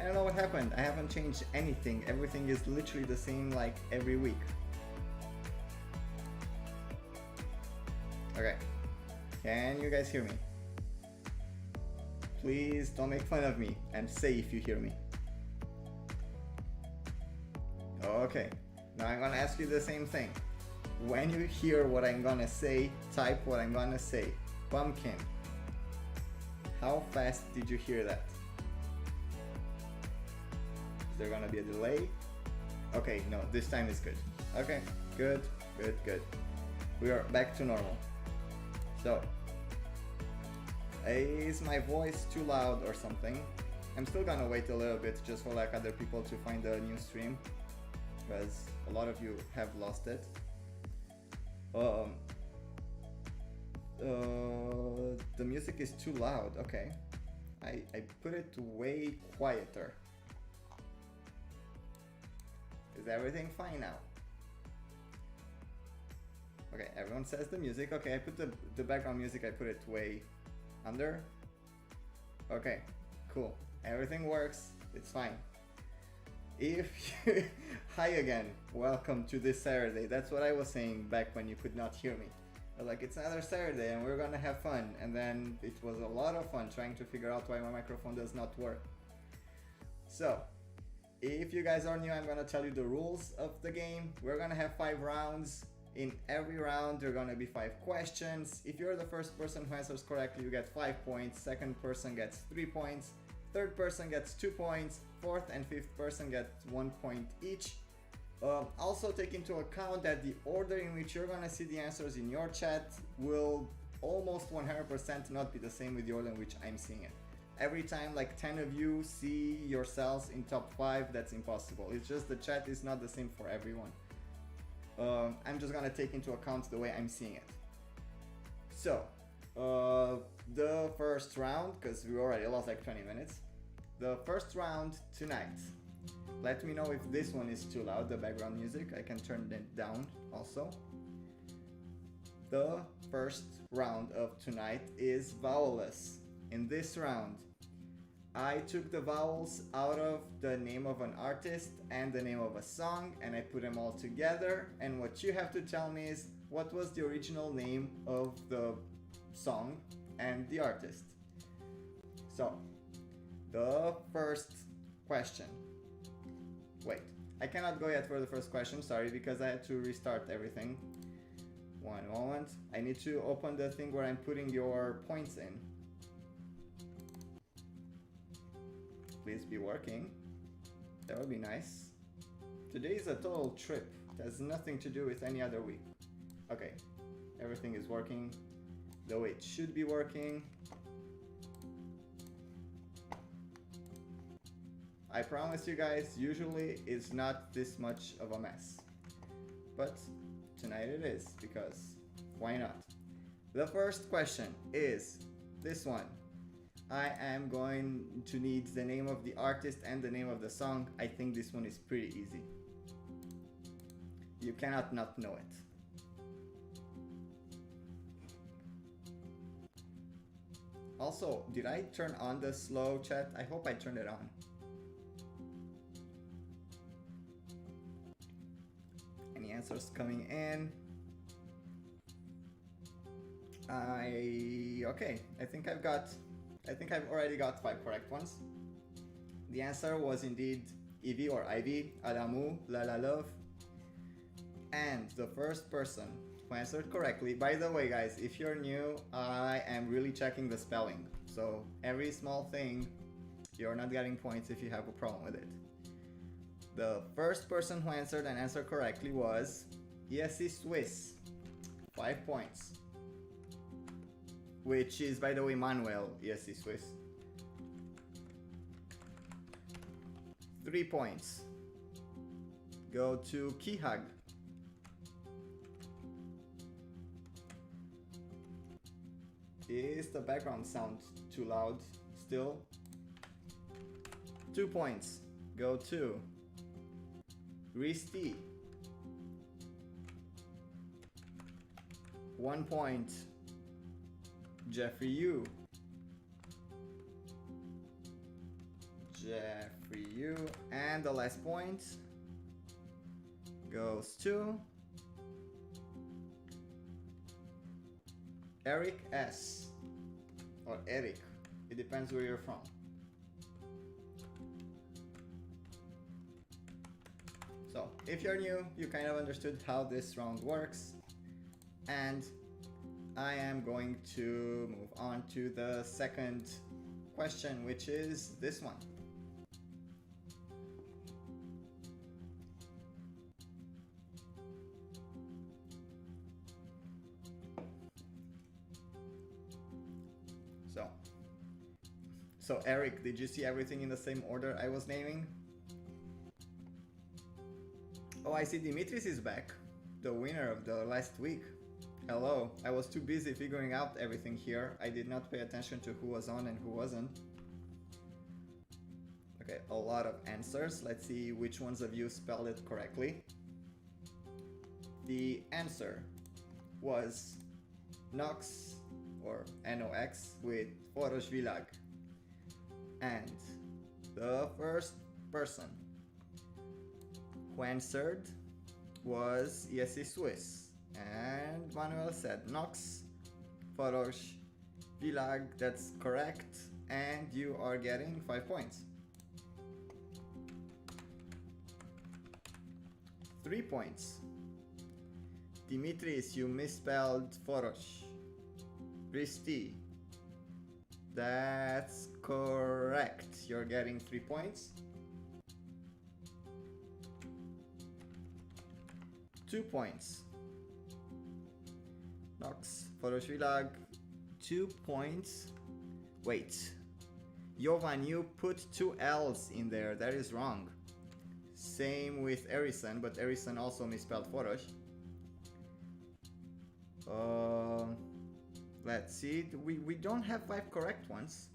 don't know what happened. I haven't changed anything. Everything is literally the same like every week. Okay. Can you guys hear me? Please don't make fun of me and say if you hear me. Okay. Now I'm gonna ask you the same thing. When you hear what I'm gonna say, type what I'm gonna say. Pumpkin. How fast did you hear that? Is there gonna be a delay? Okay, no, this time is good. Okay, good. We are back to normal. So, is my voice too loud or something? I'm still gonna wait a little bit just for like other people to find the new stream, because a lot of you have lost it. The music is too loud. Okay, I put it way quieter. Is everything fine now? Okay, everyone says the music. Okay, I put the background music, I put it way under. Okay, cool. Everything works. It's fine. If you... Hi again. Welcome to this Saturday. That's what I was saying back when you could not hear me. I was like, it's another Saturday and we're gonna have fun. And then it was a lot of fun trying to figure out why my microphone does not work. So, if you guys are new, I'm gonna tell you the rules of the game. We're gonna have 5 rounds. In every round, there are gonna be 5 questions. If you're the first person who answers correctly, you get 5 points. Second person gets 3 points. Third person gets 2 points. Fourth and fifth person get 1 point each. Also take into account that the order in which you're gonna see the answers in your chat will almost 100% not be the same with the order in which I'm seeing it. Every time like 10 of you see yourselves in top 5, that's impossible. It's just the chat is not the same for everyone. I'm just gonna take into account the way I'm seeing it. So, the first round, because we already lost like 20 minutes. The first round tonight. Let me know if this one is too loud, the background music. I can turn it down also. The first round of tonight is Vowelless. In this round, I took the vowels out of the name of an artist and the name of a song and I put them all together, and what you have to tell me is what was the original name of the song and the artist. So, the first question. Wait, I cannot go yet for the first question, sorry, because I had to restart everything. One moment. I need to open the thing where I'm putting your points in. Please be working. That would be nice. Today is a total trip. It has nothing to do with any other week. Okay, everything is working the way it should be working. I promise you guys, usually it's not this much of a mess. But tonight it is, because why not? The first question is this one. I am going to need the name of the artist and the name of the song. I think this one is pretty easy. You cannot not know it. Also, did I turn on the slow chat? I hope I turned it on. Any answers coming in? Okay, I think I've already got 5 correct ones. The answer was indeed Ivy or Ivy, Adamu, La La Love. And the first person who answered correctly, by the way guys, if you're new, I am really checking the spelling. So every small thing, you're not getting points if you have a problem with it. The first person who answered and answered correctly was Yesy Swiss. 5 points. Which is, by the way, Manuel Yesy Swiss. 3 points. Go to Kihag. Is the background sound too loud still? 2 points. Go to Risti. 1 point. Jeffrey Yu. Jeffrey U. And the last point goes to Eric S. Or Eric. It depends where you're from. So, if you're new, you kind of understood how this round works. And I am going to move on to the second question, which is this one. So Eric, did you see everything in the same order I was naming? Oh, I see Dimitris is back, the winner of the last week. Hello, I was too busy figuring out everything here. I did not pay attention to who was on and who wasn't. Okay, a lot of answers. Let's see which ones of you spelled it correctly. The answer was Nox, or Nox, with Foros Vilag. And the first person who answered was Yesi Swiss. And Manuel said Nox, Foros, Vilag, that's correct. And you are getting 5 points. 3 points. Dimitris, you misspelled Foros. Risti, that's correct. You're getting 3 points. 2 points. Nox, Foroshvilag, 2 points. Wait. Jovan, you put 2 L's in there. That is wrong. Same with Erison, but Erison also misspelled Foros. Let's see. We don't have 5 correct ones.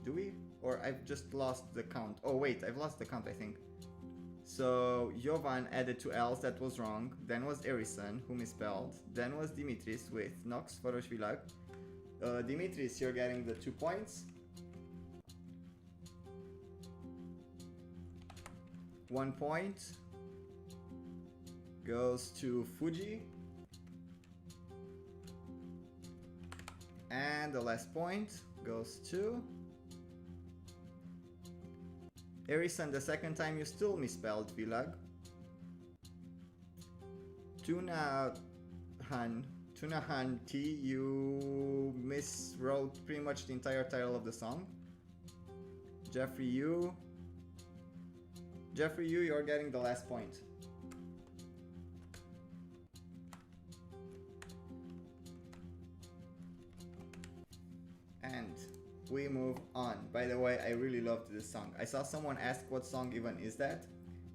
Do we? Or I've just lost the count. Oh wait, I've lost the count, I think. So Jovan added 2 L's, that was wrong. Then was Erison, who misspelled. Then was Dimitris with Nox, Foroshvilag. Dimitris, you're getting the 2 points. 1 point goes to Fuji. And the last point goes to Erison. The second time you still misspelled Vilag. Tunahan T, you miswrote pretty much the entire title of the song. Jeffrey U, you're getting the last point. And we move on. By the way, I really loved this song. I saw someone ask what song even is that.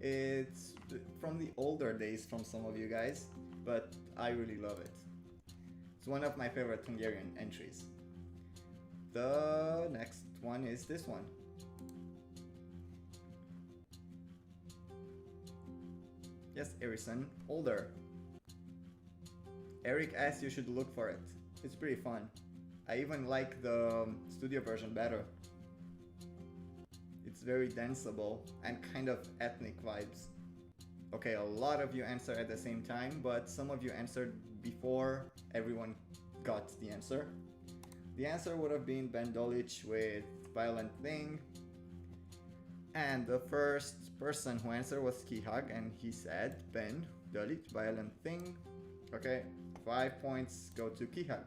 It's from the older days from some of you guys, but I really love it. It's one of my favorite Hungarian entries. The next one is this one. Yes, Erison, older. Eric S, you should look for it. It's pretty fun. I even like the studio version better. It's very danceable and kind of ethnic vibes. Okay, a lot of you answered at the same time, but some of you answered before everyone got the answer. The answer would have been Ben Dolic with Violent Thing. And the first person who answered was Kihag, and he said Ben Dolic, Violent Thing. Okay, 5 points go to Kihag.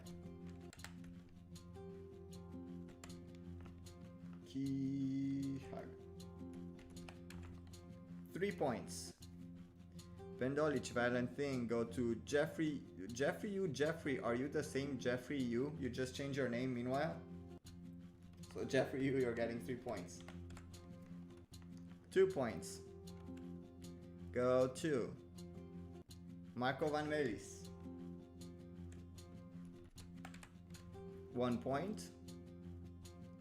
Kihag. 3 points. Vendolic, Violent Thing, go to Jeffrey. Jeffrey, are you the same Jeffrey you? You just changed your name meanwhile? So Jeffrey you, you're getting 3 points. 2 points go to Marco Van Melis. 1 point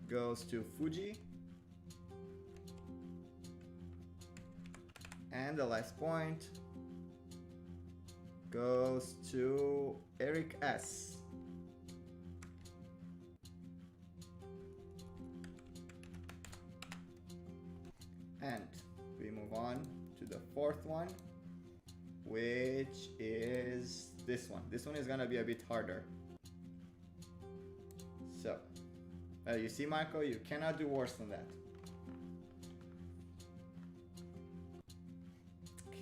goes to Fuji. And the last point goes to Eric S. And we move on to the fourth one, which is this one. This one is gonna be a bit harder. So, you see, Marco, you cannot do worse than that.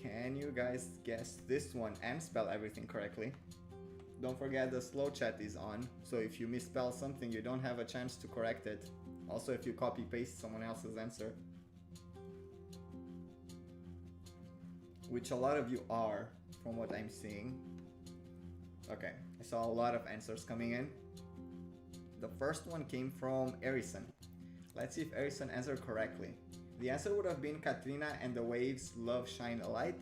Can you guys guess this one and spell everything correctly? Don't forget the slow chat is on, so if you misspell something, you don't have a chance to correct it. Also, if you copy paste someone else's answer, which a lot of you are from what I'm seeing. Okay, I saw a lot of answers coming in. The first one came from Erison. Let's see if Erison answered correctly. The answer would have been Katrina and the Waves' Love Shine a Light.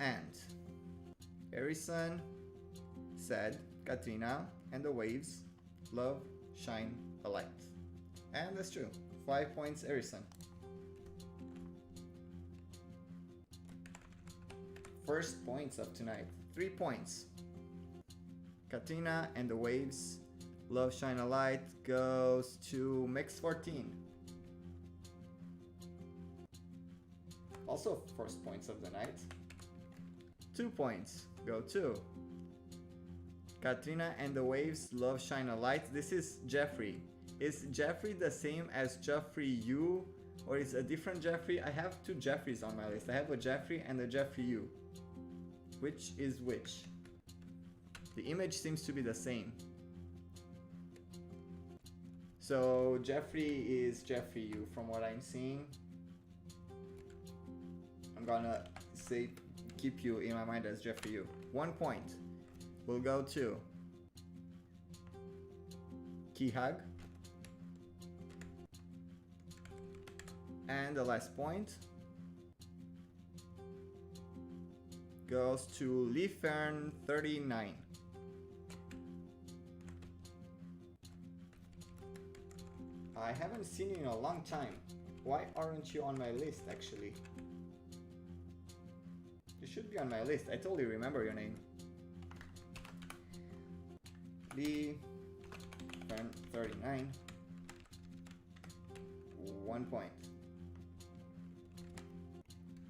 And Erison said Katrina and the Waves' Love Shine a Light. And that's true. 5 points, Erison. First points of tonight. 3 points. Katrina and the Waves' Love Shine a Light goes to Mix 14. Also first points of the night. 2 points go to Katrina and the Waves' Love Shine a Light. This is Jeffrey. Is Jeffrey the same as Jeffrey Yu, or is a different Jeffrey? I have 2 Jeffreys on my list. I have a Jeffrey and a Jeffrey Yu. Which is which? The image seems to be the same. So Jeffrey is Jeffrey Yu from what I'm seeing. I'm gonna say keep you in my mind as Jeffrey Yu. 1 point will go to Kihag. And the last point goes to Leafern 39. I haven't seen you in a long time. Why aren't you on my list actually? You should be on my list. I totally remember your name. Leafern 39. 1 point.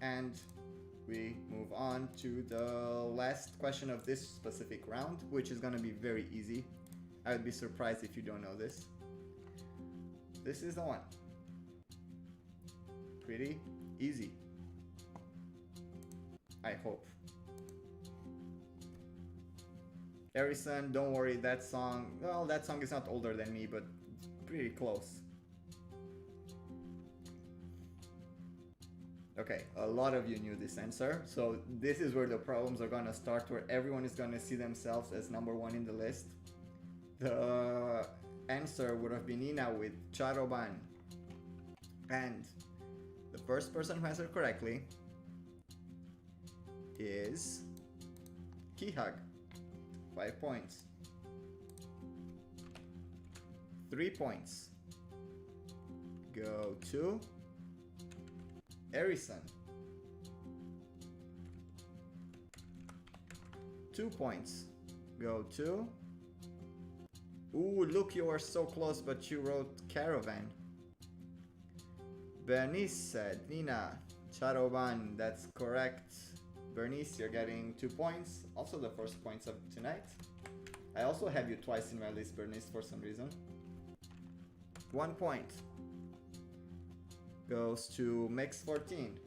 And we move on to the last question of this specific round, which is gonna be very easy. I would be surprised if you don't know this. This is the one. Pretty easy. I hope. Erison, don't worry, that song, well, that song is not older than me, but pretty close. Okay, a lot of you knew this answer, so this is where the problems are gonna start, where everyone is gonna see themselves as number 1 in the list. The answer would have been Ina with Charoban. And the first person who answered correctly is Kihag. 5 points. 3 points go to Erison. 2 points go to... Ooh, look, you were so close, but you wrote Caravan. Bernice said, Nina, Charoban, that's correct. Bernice, you're getting 2 points. Also the first points of tonight. I also have you twice in my list, Bernice, for some reason. 1 point goes to Mix 14.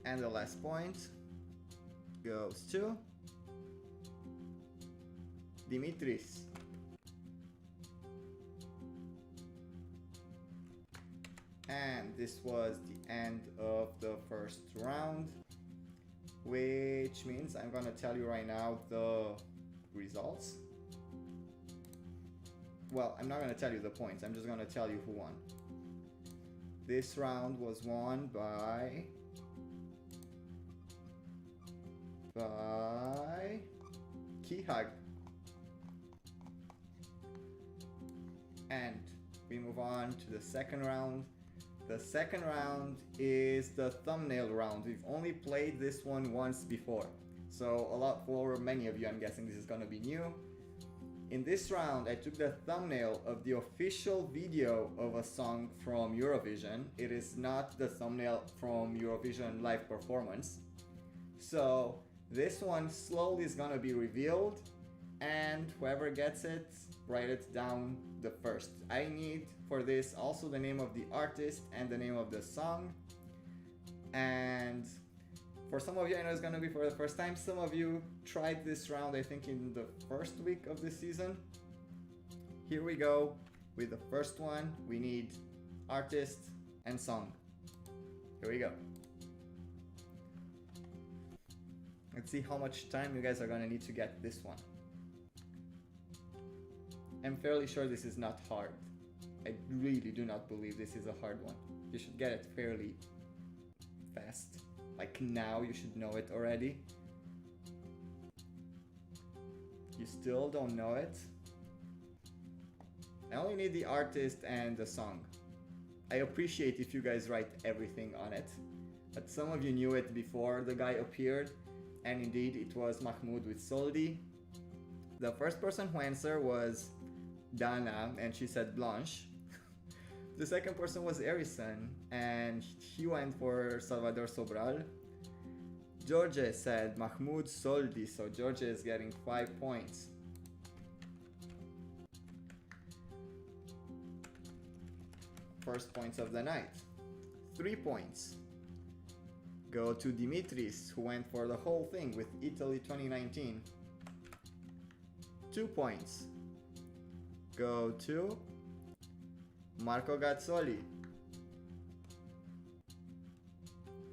And the last point goes to Dimitris. And this was the end of the first round, which means I'm gonna tell you right now the results. Well, I'm not gonna tell you the points, I'm just gonna tell you who won. This round was won by Kihag. And we move on to the second round. The second round is the thumbnail round. We've only played this one once before, so a lot for many of you, I'm guessing this is gonna be new. In this round, I took the thumbnail of the official video of a song from Eurovision. It is not the thumbnail from Eurovision live performance. So this one slowly is gonna be revealed, and whoever gets it, write it down the first. I need for this also the name of the artist and the name of the song. And for some of you, I know it's gonna be for the first time. Some of you tried this round, I think, in the first week of the season. Here we go with the first one. We need artist and song. Here we go. Let's see how much time you guys are gonna need to get this one. I'm fairly sure this is not hard. I really do not believe this is a hard one. You should get it fairly fast. Like now, you should know it already. You still don't know it? I only need the artist and the song. I appreciate if you guys write everything on it, but some of you knew it before the guy appeared, and indeed it was Mahmoud with Soldi. The first person who answered was Dana, and she said Blanche. The second person was Erison, and he went for Salvador Sobral. George said Mahmoud Soldi, so George is getting 5 points. First points of the night. 3 points go to Dimitris, who went for the whole thing with Italy 2019. 2 points go to Marco Gazzoli.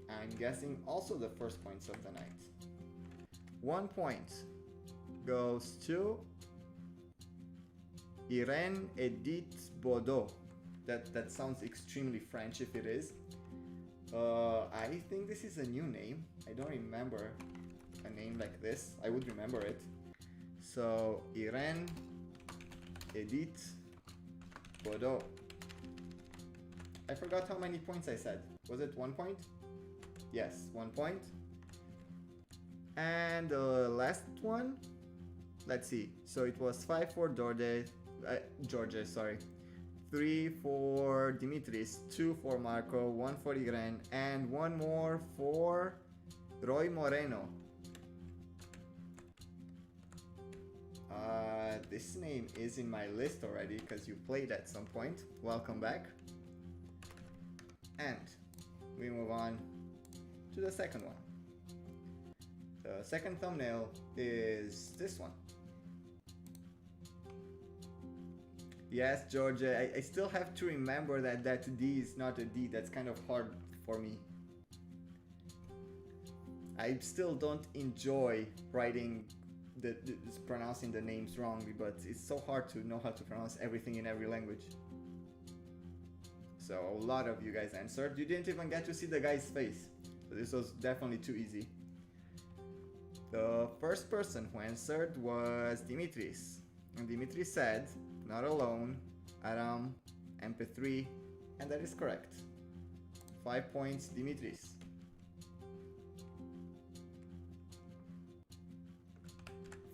I'm guessing also the first points of the night. 1 point goes to Irene Edith Baudot. That sounds extremely French if it is. I think this is a new name. I don't remember a name like this. I would remember it. So Irene Edith Baudot. I forgot how many points I said. Was it 1 point? Yes, 1 point. And the last one, let's see. So it was 5 for George, sorry. 3 for Dimitris, 2 for Marco, 1 for Irene, and 1 more for Roy Moreno. This name is in my list already because you played at some point. Welcome back. And we move on to the second one. The second thumbnail is this one. Yes, Georgia, I still have to remember that D is not a D. That's kind of hard for me. I still don't enjoy writing pronouncing the names wrongly, but it's so hard to know how to pronounce everything in every language. So a lot of you guys answered. You didn't even get to see the guy's face. So this was definitely too easy. The first person who answered was Dimitris. And Dimitris said, not alone, Aram, MP3, and that is correct. 5 points, Dimitris.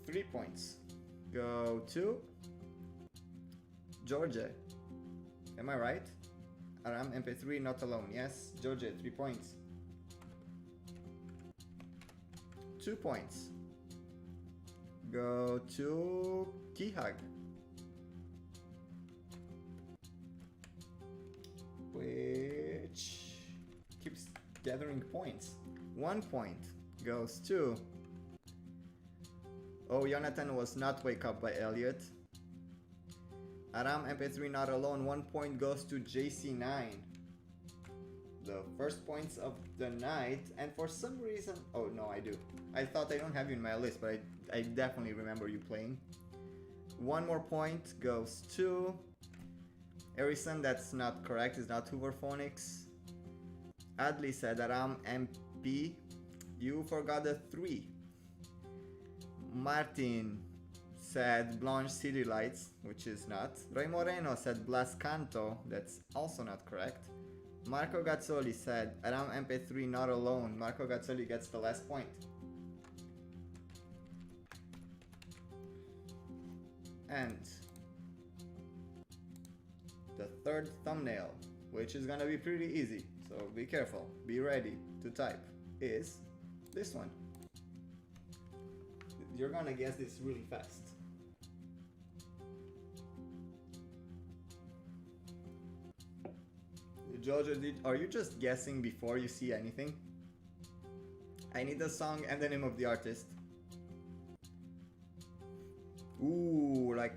3 points go to Georgia. Am I right? Aram, MP3, not alone. Yes, Georgia, 3 points. 2 points go to Kihag, which keeps gathering points. 1 point goes to... Oh, Jonathan was not Wake Up by Elliot. Aram, MP3, not alone. 1 point goes to JC9. The first points of the night, and for some reason... Oh, no, I do. I thought I don't have you in my list, but I definitely remember you playing. 1 more point goes to Erison. That's not correct. It's not Hooverphonics. Adley said Aram, MP. You forgot the 3. Martin said Blanche City Lights, which is not. Roy Moreno said Blas Canto. That's also not correct. Marco Gazzoli said Aram, MP3, not alone. Marco Gazzoli gets the last point. And the third thumbnail, which is gonna be pretty easy, so be careful, be ready to type, is this one. You're gonna guess this really fast. Jojo, are you just guessing before you see anything? I need the song and the name of the artist. Ooh, like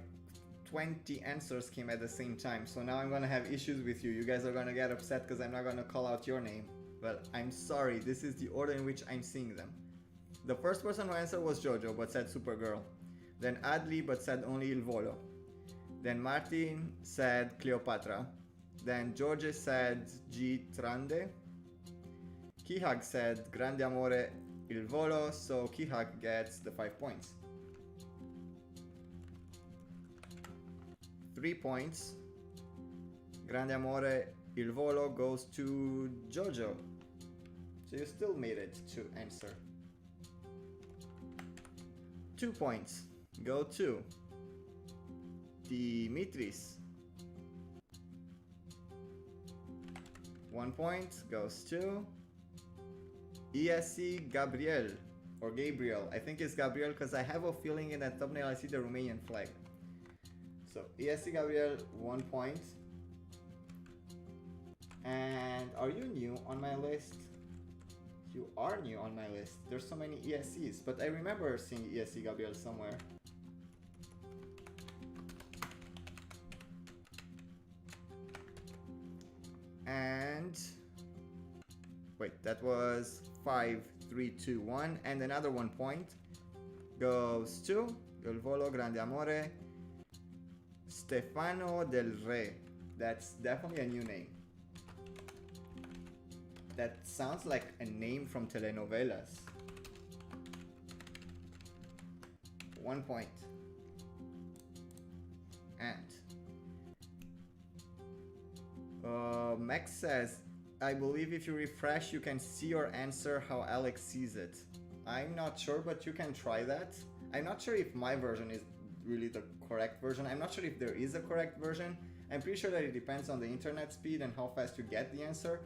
20 answers came at the same time, so now I'm gonna have issues with you. You guys are gonna get upset because I'm not gonna call out your name. Well, I'm sorry, this is the order in which I'm seeing them. The first person who answered was Jojo, but said Supergirl. Then Adli, but said only Il Volo. Then Martin said Cleopatra. Then George said G. Trande. Kihag said Grande Amore Il Volo, so Kihag gets the 5 points. 3 points. Grande Amore Il Volo goes to Jojo. So you still made it to answer. 2 points go to Dimitris. 1 point goes to ESC Gabriel, or Gabriel. I think it's Gabriel because I have a feeling in that thumbnail I see the Romanian flag. So ESC Gabriel, 1 point. And are you new on my list? You are new on my list. There's so many ESCs, but I remember seeing ESC Gabriel somewhere. And wait, that was 5, 3, 2, 1, and another 1 point goes to Il Volo Grande Amore Stefano del Re. That's definitely a new name. That sounds like a name from telenovelas. 1 point. And Max says, I believe if you refresh, you can see your answer how Alex sees it. I'm not sure, but you can try that. I'm not sure if my version is really the correct version. I'm not sure if there is a correct version. I'm pretty sure that it depends on the internet speed and how fast you get the answer.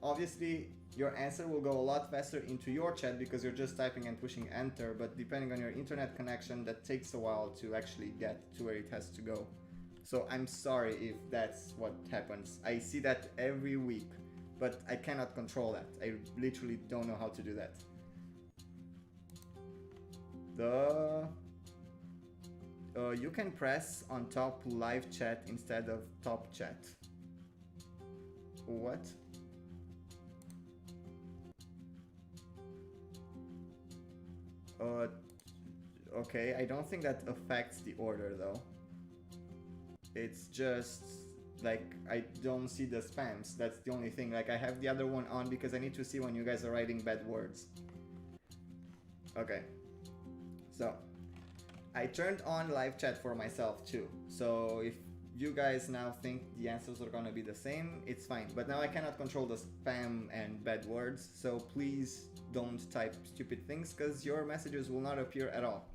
Obviously, your answer will go a lot faster into your chat because you're just typing and pushing enter, but depending on your internet connection, that takes a while to actually get to where it has to go. So I'm sorry if that's what happens. I see that every week, but I cannot control that. I literally don't know how to do that. You can press on top live chat instead of top chat. What? Okay, I don't think that affects the order though. It's just like I don't see the spams. That's the only thing. Like I have the other one on because I need to see when you guys are writing bad words. Okay. So I turned on live chat for myself too. So if you guys now think the answers are gonna be the same, it's fine. But now I cannot control the spam and bad words. So please don't type stupid things because your messages will not appear at all.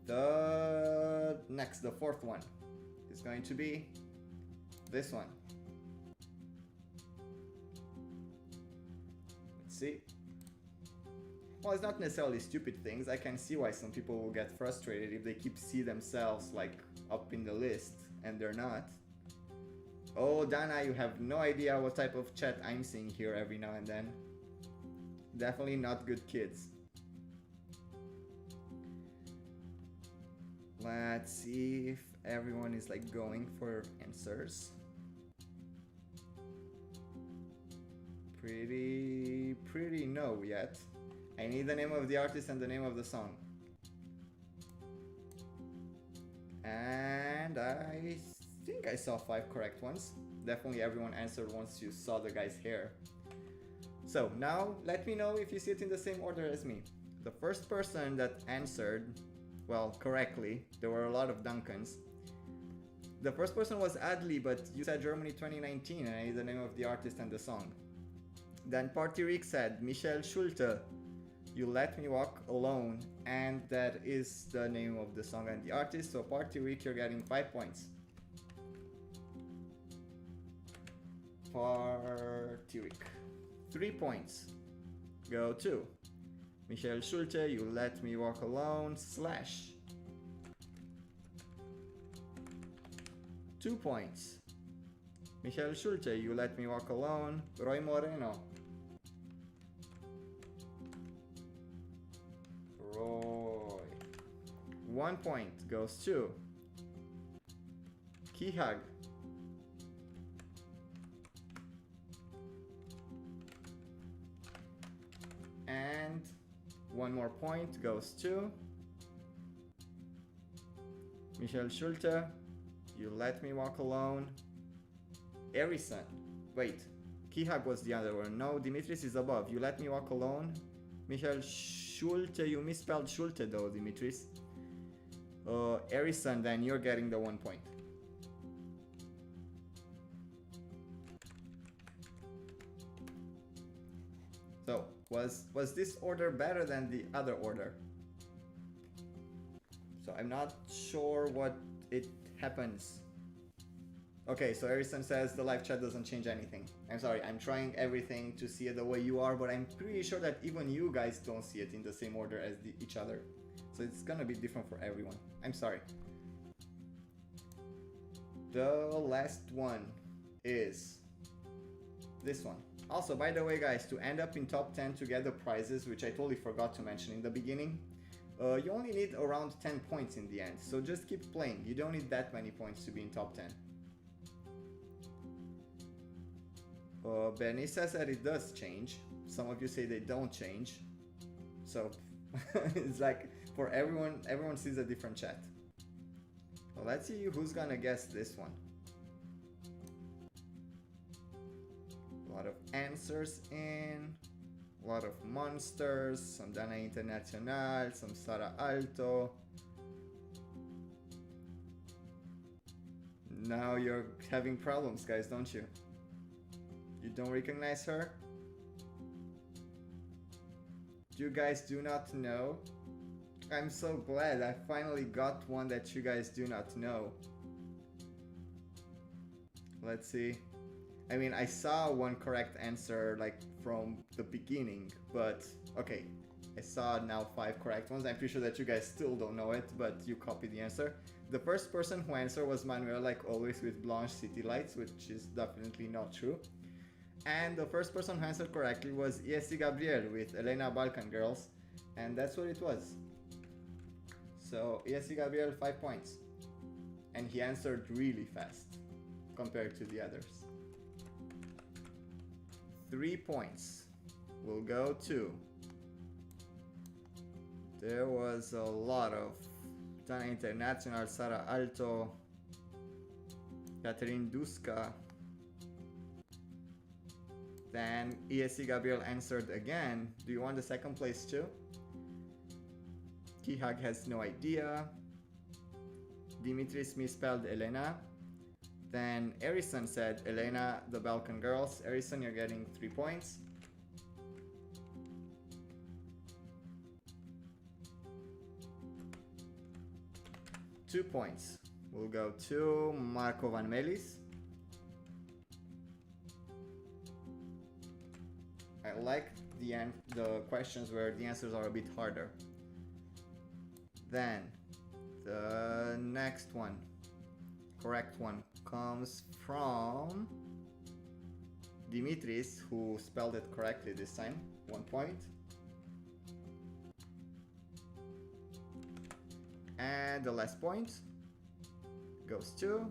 The fourth one is going to be this one. Let's see. Well, it's not necessarily stupid things. I can see why some people will get frustrated if they keep see themselves like up in the list and they're not. Oh, Dana, you have no idea what type of chat I'm seeing here every now and then. Definitely not good kids. Let's see if everyone is like going for answers. Pretty no yet. I need the name of the artist and the name of the song. And I think I saw 5 correct ones. Definitely everyone answered once you saw the guy's hair. So now let me know if you see it in the same order as me. The first person that answered, well, correctly, there were a lot of Duncans. The first person was Adli, but you said Germany 2019 and I need the name of the artist and the song. Then Party Rick said Michel Schulte. You Let Me Walk Alone, and that is the name of the song and the artist. So Party Week, you're getting 5 points. Party Week. 3 points go to Michelle Schulte, You Let Me Walk Alone, Slash. 2 points. Michelle Schulte, You Let Me Walk Alone, Roy Moreno. Roy. 1 point goes to Kihag. And 1 more point goes to Michelle Schulte, You Let Me Walk Alone, Erison. Wait, Kihag was the other one. No, Dimitris is above. You Let Me Walk Alone, Michelle Schulte. You misspelled Schulte though, Dimitris. Erison, then you're getting the 1 point. So, was this order better than the other order? So I'm not sure what it happens. Okay, so Erison says the live chat doesn't change anything. I'm sorry, I'm trying everything to see it the way you are, but I'm pretty sure that even you guys don't see it in the same order as each other. So it's gonna be different for everyone. I'm sorry. The last one is this one. Also, by the way guys, to end up in top 10 to get the prizes, which I totally forgot to mention in the beginning, you only need around 10 points in the end, so just keep playing. You don't need that many points to be in top 10. Bernie says that it does change. Some of you say they don't change. So it's like for everyone sees a different chat. Well, let's see who's gonna guess this one. A lot of answers in. A lot of monsters, some Dana Internacional, some Sara Alto. Now you're having problems, guys, don't you? You don't recognize her? You guys do not know? I'm so glad I finally got one that you guys do not know. Let's see. I mean, I saw one correct answer like from the beginning, but okay, I saw now 5 correct ones. I'm pretty sure that you guys still don't know it, but you copied the answer. The first person who answered was Manuel, like always, with Blanche City Lights, which is definitely not true. And the first person who answered correctly was Yesi Gabriel with Elena Balkan Girls, and that's what it was. So Yesi Gabriel, 5 points. And he answered really fast compared to the others. 3 points will go to... There was a lot of Dana Internacional, Sara Alto, Catherine Duska. Then ESC Gabriel answered again. Do you want the second place too? Kihag has no idea. Dimitris misspelled Elena. Then Erison said Elena, the Balkan Girls. Erison, you're getting 3 points. Two points will go to Marco Van Melis. I like the questions where the answers are a bit harder. Then the next one, correct one, comes from Dimitris, who spelled it correctly this time. 1 point. And the last point goes to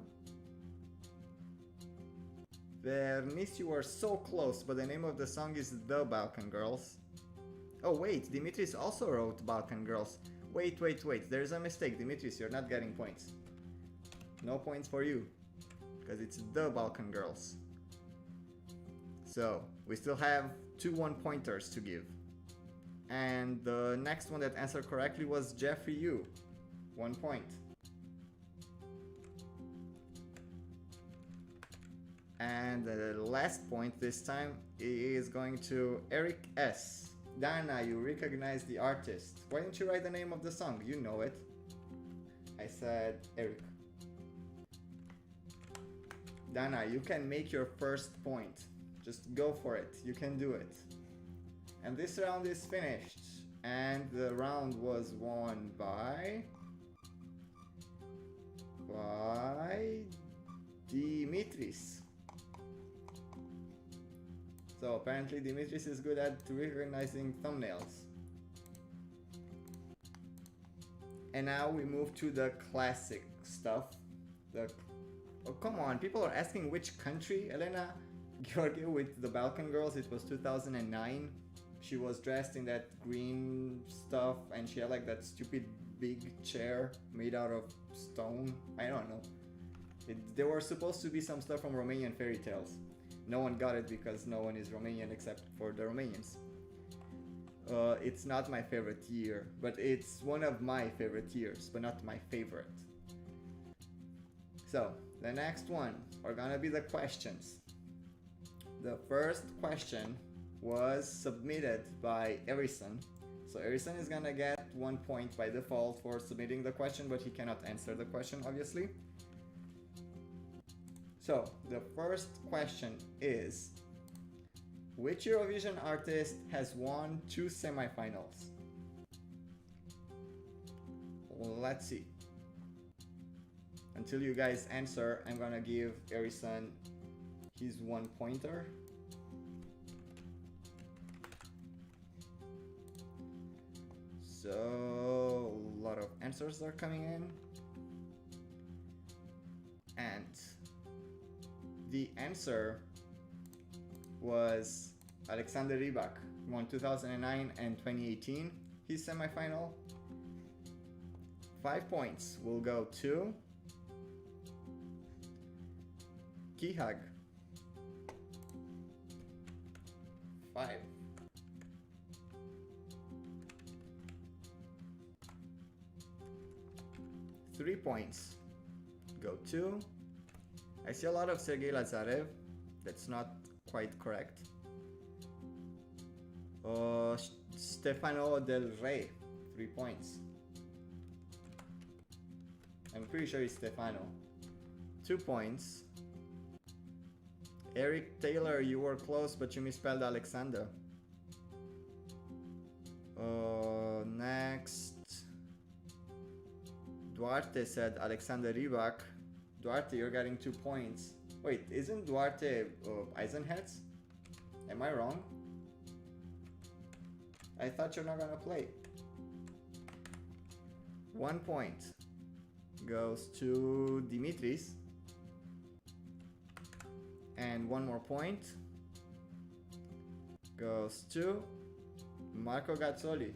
Vernice. You were so close, but the name of the song is The Balkan Girls. Oh wait, Dimitris also wrote Balkan Girls. Wait, there's a mistake. Dimitris, you're not getting points. No points for you, because it's The Balkan Girls. So, we still have 2 1-pointers to give. And the next one that answered correctly was Jeffrey Yu. 1 point. And the last point this time is going to Eric S. Dana, you recognize the artist. Why didn't you write the name of the song? You know it. I said Eric. Dana, you can make your first point. Just go for it. You can do it. And this round is finished. And the round was won by Dimitris. So apparently Dimitris is good at recognizing thumbnails. And now we move to the classic stuff. Oh, come on, people are asking which country. Elena Georgiev with the Balkan Girls, it was 2009. She was dressed in that green stuff and she had like that stupid big chair made out of stone. I don't know. There were supposed to be some stuff from Romanian fairy tales. No one got it because no one is Romanian except for the Romanians. It's not my favorite year, but it's one of my favorite years, but not my favorite. So, the next one are gonna be the questions. The first question was submitted by Erison. So Erison is gonna get 1 point by default for submitting the question, but he cannot answer the question, obviously. So, the first question is, which Eurovision artist has won 2 semifinals? Let's see. Until you guys answer, I'm gonna give Erison his 1 pointer. So, a lot of answers are coming in. And the answer was Alexander Rybak, won 2009 and 2018, his semifinal. 5 points will go to Kihag. 5. 3 points go to, I see a lot of Sergei Lazarev. That's not quite correct. Stefano Del Rey, 3 points. I'm pretty sure it's Stefano. 2 points. Eric Taylor, you were close, but you misspelled Alexander. Next. Duarte said Alexander Rybak. Duarte, you're getting 2 points. Wait, isn't Duarte Eisenherz? Am I wrong? I thought you're not gonna play. 1 point goes to Dimitris. And 1 more point goes to Marco Gazzoli.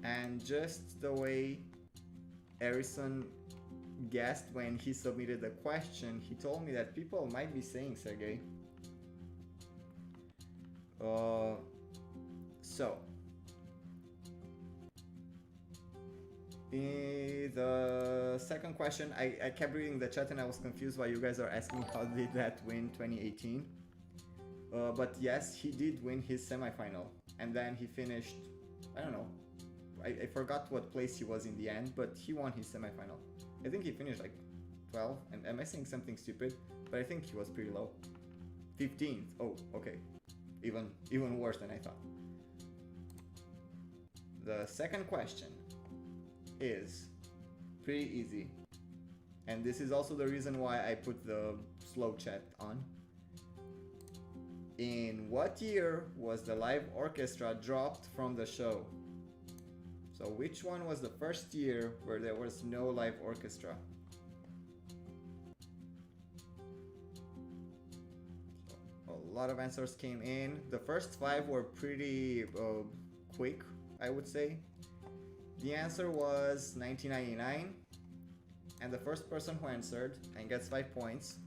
And just the way Erison guessed when he submitted the question, he told me that people might be saying Sergey. So in the second question, I kept reading the chat and I was confused why you guys are asking how did that win 2018. But yes, he did win his semifinal, and then he finished, I don't know, I forgot what place he was in the end, but he won his semifinal. I think he finished like 12, and am I saying something stupid? But I think he was pretty low. 15th, oh, okay. Even worse than I thought. The second question is pretty easy. And this is also the reason why I put the slow chat on. In what year was the live orchestra dropped from the show? So which one was the first year where there was no live orchestra? So a lot of answers came in. The first 5 were pretty quick, I would say. The answer was 1999. And the first person who answered and gets 5 points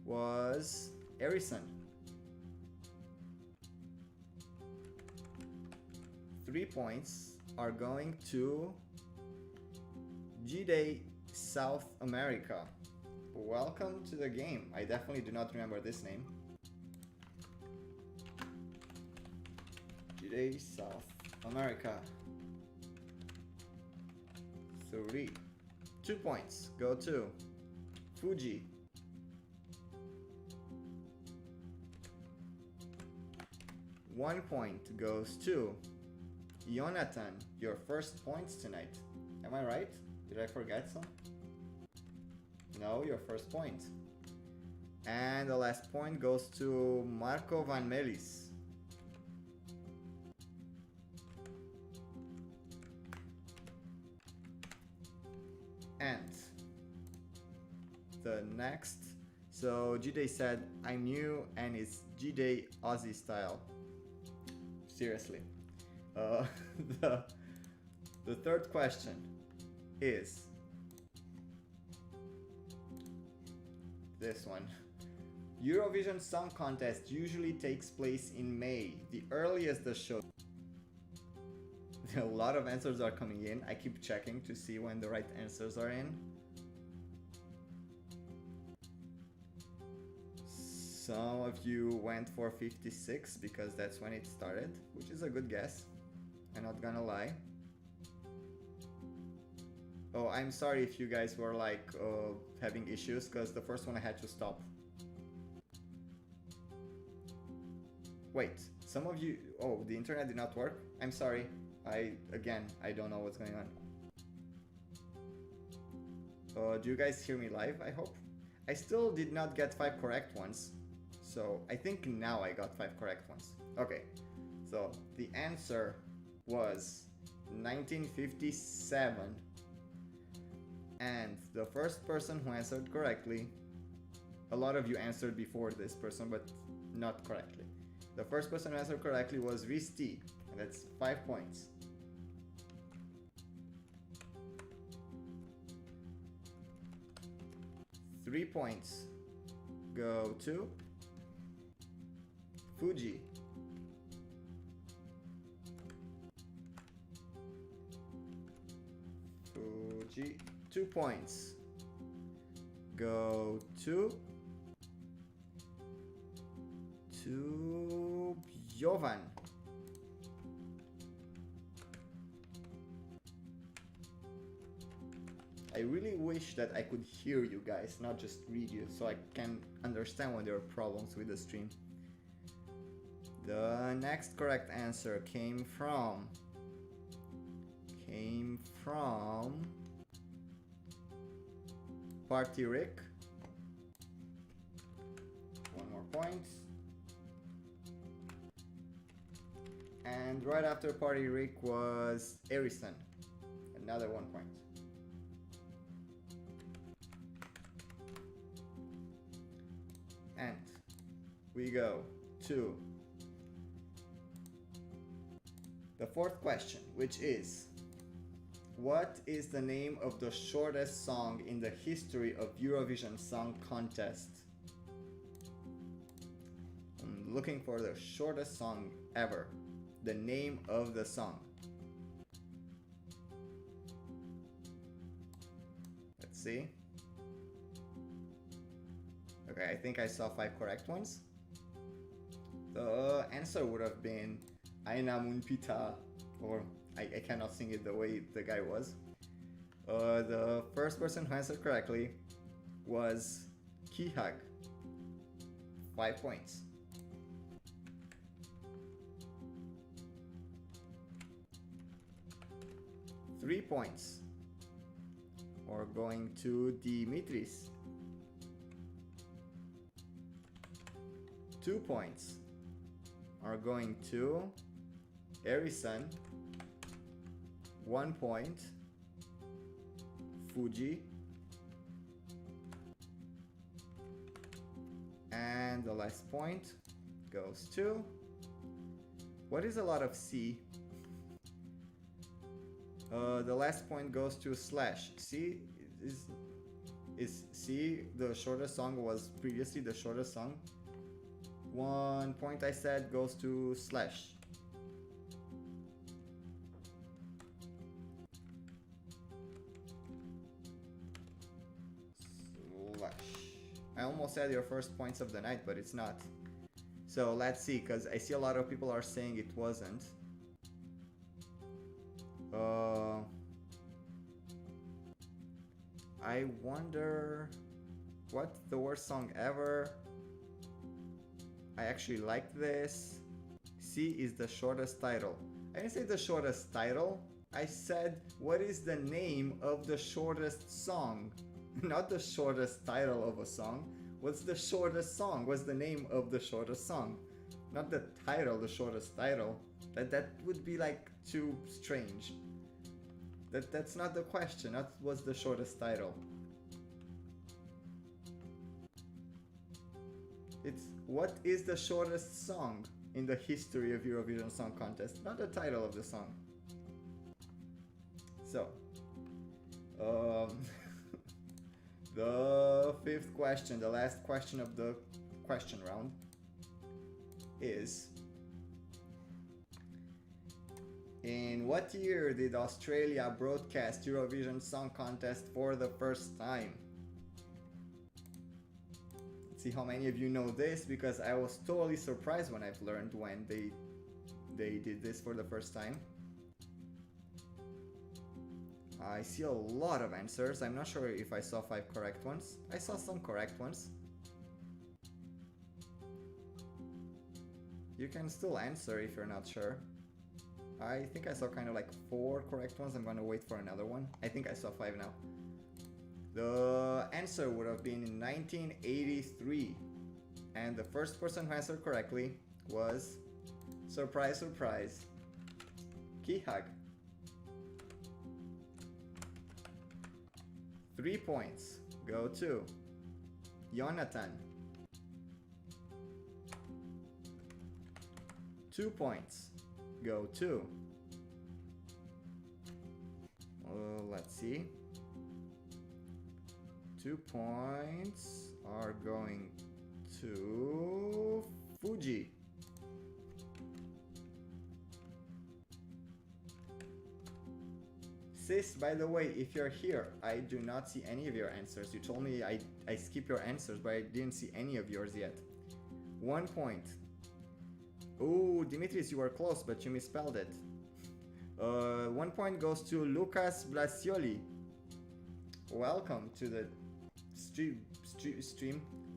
was Erison. 3 points are going to G-Day South America. welcome to the game. I definitely do not remember this name. Today, South America. 3. 2 points go to Fuji. 1 point goes to Jonathan. Your first points tonight. Am I right? Did I forget some? No, your first point. And the last point goes to Marco Van Melis. And the next, so G-Day said, I'm new and it's G-Day Aussie style. Seriously. The third question is this one. Eurovision Song Contest usually takes place in May, the earliest the show. A lot of answers are coming in. I keep checking to see when the right answers are in. Some of you went for 56 because that's when it started, which is a good guess. I'm not gonna lie. Oh, I'm sorry if you guys were like having issues because the first one I had to stop. Wait, some of you, oh, the internet did not work? I'm sorry. I don't know what's going on. Do you guys hear me live, I hope? I still did not get 5 correct ones. So I think now I got 5 correct ones. Okay, so the answer was 1957. And the first person who answered correctly, a lot of you answered before this person, but not correctly. The first person who answered correctly was Risti, and that's 5 points. Three points go to Fuji. Fuji. 2 points go to Jovan. I really wish that I could hear you guys, not just read you, so I can understand when there are problems with the stream. The next correct answer came from Party Rick. 1 more point. And right after Party Rick was Erison. Another 1 point. And we go to the fourth question, which is, what is the name of the shortest song in the history of Eurovision Song Contest? I'm looking for the shortest song ever. The name of the song. Let's see. Okay, I think I saw 5 correct ones. The answer would have been Aina Mun Pita, or I cannot sing it the way the guy was. The first person who answered correctly was Kihag. 5 points. Three points are going to Dimitris. 2 points are going to Erison. 1 point, Fuji. And the last point goes to, what is a lot of C? The last point goes to Slash. C is C the shortest song, was previously the shortest song. 1 point I said goes to Slash. Slash. I almost said your first points of the night, but it's not. So let's see, because I see a lot of people are saying it wasn't. I wonder what the worst song ever. I actually like this. C is the shortest title. I didn't say the shortest title. I said what is the name of the shortest song, not the shortest title of a song. What's the shortest song? What's the name of the shortest song? Not the title, the shortest title. That would be like too strange. That's not the question. That was the shortest title. It's what is the shortest song in the history of Eurovision Song Contest, not the title of the song. So, the fifth question, the last question of the question round, is: in what year did Australia broadcast Eurovision Song Contest for the first time? Let's see how many of you know this, because I was totally surprised when I've learned when they did this for the first time. I see a lot of answers. I'm not sure if I saw 5 correct ones. I saw some correct ones. You can still answer if you're not sure. I think I saw kind of like 4 correct ones. I'm gonna wait for another one. I think I saw 5 now. The answer would have been in 1983. And the first person who answered correctly was, surprise, surprise, Kihag. 3 points go to Jonathan. 2 points go to, let's see, 2 points are going to Fuji. Sis, by the way, if you're here, I do not see any of your answers. You told me I skip your answers, but I didn't see any of yours yet. 1 point. Ooh, Dimitris, you were close, but you misspelled it. 1 point goes to Lucas Blasioli. Welcome to the stream.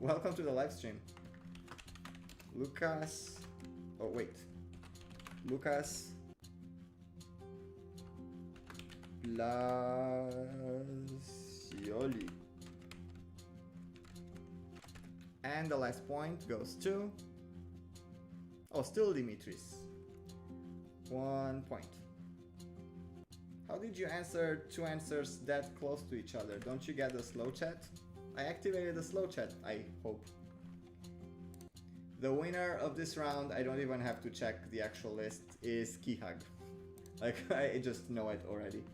Welcome to the live stream. Lucas. Oh, wait. Lucas Blasioli. And the last point goes to, oh, still Dimitris. 1 point. How did you answer 2 answers that close to each other? Don't you get the slow chat? I activated the slow chat, I hope. The winner of this round, I don't even have to check the actual list, is Kihag. Like, I just know it already.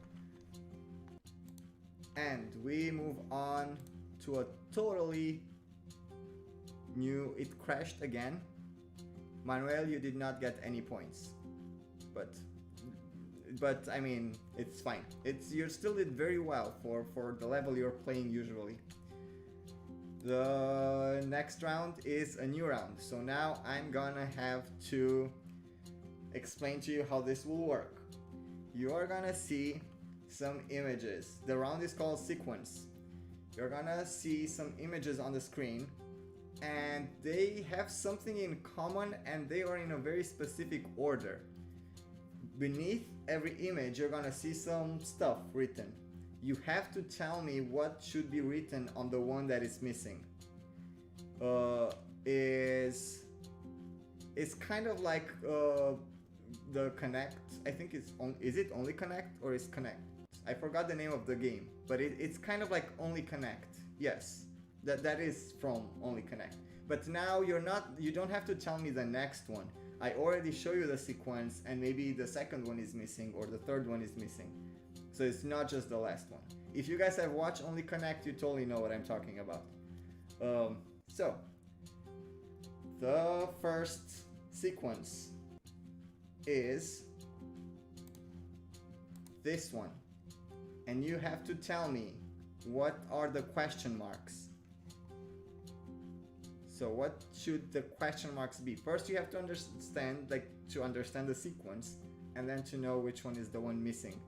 And we move on to a totally new, it crashed again. Manuel, you did not get any points, but I mean, it's fine. You still did very well for the level you're playing usually. The next round is a new round, so now I'm gonna have to explain to you how this will work. You are gonna see some images. The round is called sequence. You're gonna see some images on the screen, and they have something in common, and they are in a very specific order. Beneath every image, you're gonna see some stuff written. You have to tell me what should be written on the one that is missing. It's kind of like the Connect. I think is it Only Connect or is Connect? I forgot the name of the game, but it's kind of like Only Connect. Yes. That is from Only Connect. But now you don't have to tell me the next one. I already show you the sequence, and maybe the second one is missing or the third one is missing. So it's not just the last one. If you guys have watched Only Connect, you totally know what I'm talking about. So the first sequence is this one. And you have to tell me what are the question marks. So what should the question marks be? First you have to understand, like, to understand the sequence, and then to know which one is the one missing.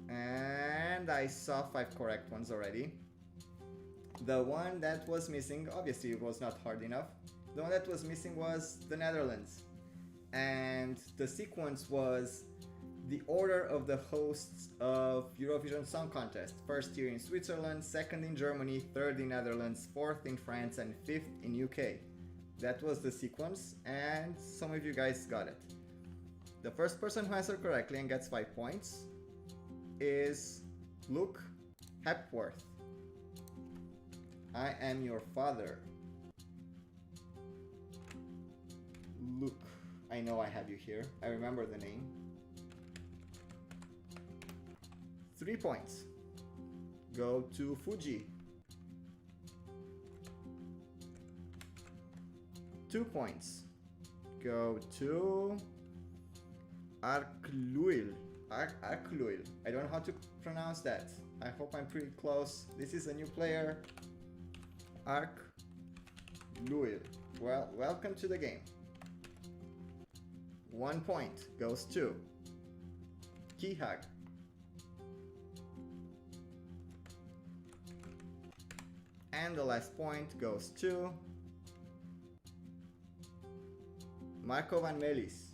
And I saw 5 correct ones already. The one that was missing, obviously it was not hard enough. The one that was missing was the Netherlands. And the sequence was the order of the hosts of Eurovision Song Contest. First year in Switzerland, second in Germany, third in Netherlands, fourth in France, and fifth in UK. That was the sequence, and some of you guys got it. The first person who answered correctly and gets 5 points is Luke Hepworth. I am your father. Luke, I know I have you here. I remember the name. 3 points go to Fuji. 2 points go to Arkluil. Arkluil. I don't know how to pronounce that. I hope I'm pretty close. This is a new player. Arkluil. Well, welcome to the game. 1 point goes to Kihag. And the last point goes to Marco van Melis.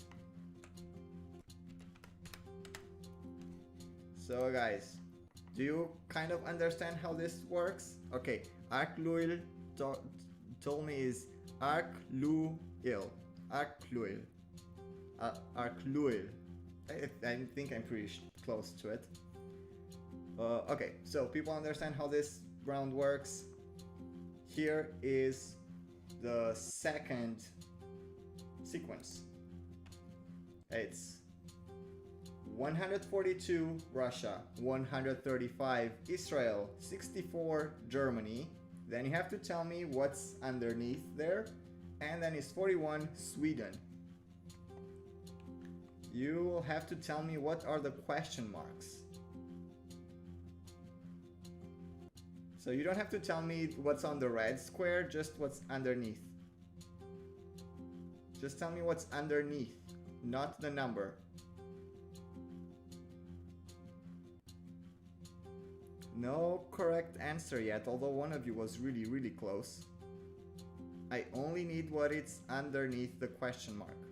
So guys, do you kind of understand how this works? Okay, Arkluil told me is Arkluil. Arkluil. Arkluil. I think I'm pretty close to it. Okay, so people understand how this round works. Here is the second sequence. It's 142 Russia, 135 Israel, 64 Germany. Then you have to tell me what's underneath there. And then it's 41 Sweden. You will have to tell me what are the question marks. So you don't have to tell me what's on the red square, just what's underneath. Just tell me what's underneath, not the number. No correct answer yet, although one of you was really, really close. I only need what is underneath the question mark.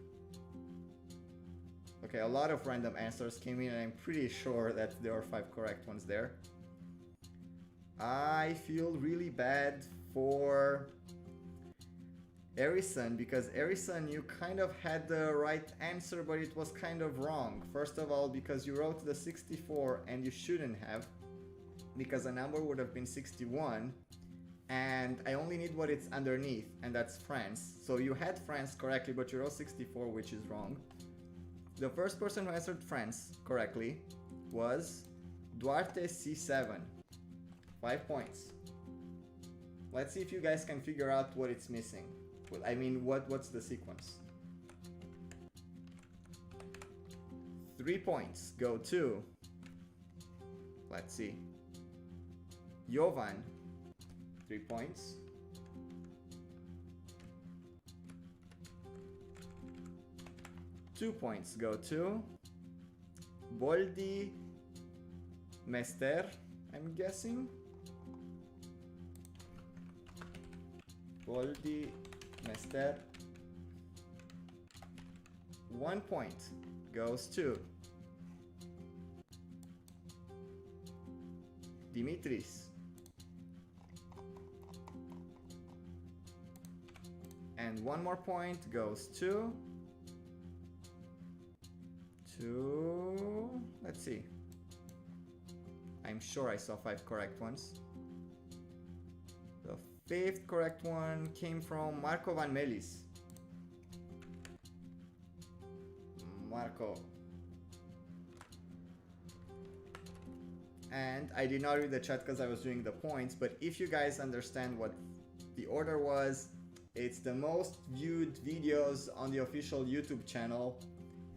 Okay, a lot of random answers came in and I'm pretty sure that there are 5 correct ones there. I feel really bad for Erison, because Erison, you kind of had the right answer, but it was kind of wrong. First of all, because you wrote the 64 and you shouldn't have, because the number would have been 61, and I only need what it's underneath, and that's France. So you had France correctly, but you wrote 64, which is wrong. The first person who answered France correctly was Duarte C7. 5 points. Let's see if you guys can figure out what it's missing. I mean, what's the sequence? 3 points go to, let's see, Jovan. 3 points. Two points go to Boldi Mester, I'm guessing. Boldi Mester. 1 point goes to Dimitris. And 1 more point goes to let's see. I'm sure I saw 5 correct ones. The 5th correct one came from Marco van Melis. Marco. And I did not read the chat because I was doing the points, but if you guys understand what the order was, it's the most viewed videos on the official YouTube channel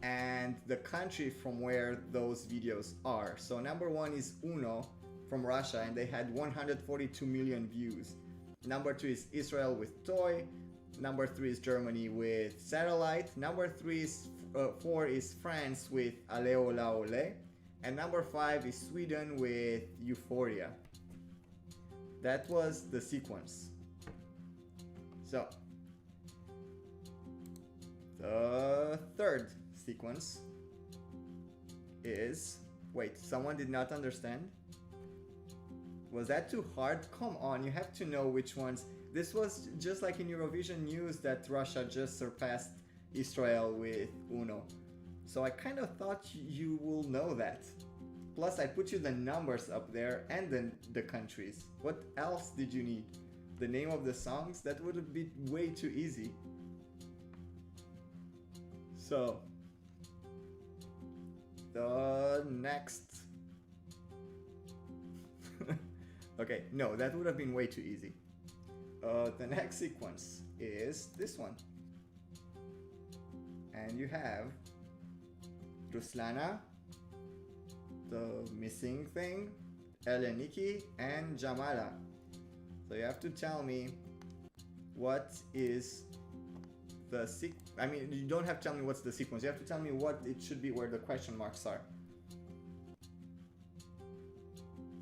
and the country from where those videos are. So number 1 is Uno, from Russia, and they had 142 million views. Number 2 is Israel with Toy. Number 3 is Germany with Satellite. Number 4 is France with Ale Ola Ole. And number 5 is Sweden with Euphoria. That was the sequence. So, the third sequence is... Wait, someone did not understand? Was that too hard? Come on, you have to know which ones. This was just like in Eurovision news that Russia just surpassed Israel with Uno. So I kind of thought you will know that. Plus I put you the numbers up there and then the countries. What else did you need? The name of the songs? That would have been way too easy. So, the next... Okay, no, that would have been way too easy. The next sequence is this one. And you have Ruslana, the missing thing, Eleniki, and Jamala. So you have to tell me what is the I mean, you don't have to tell me what's the sequence. You have to tell me what it should be, where the question marks are.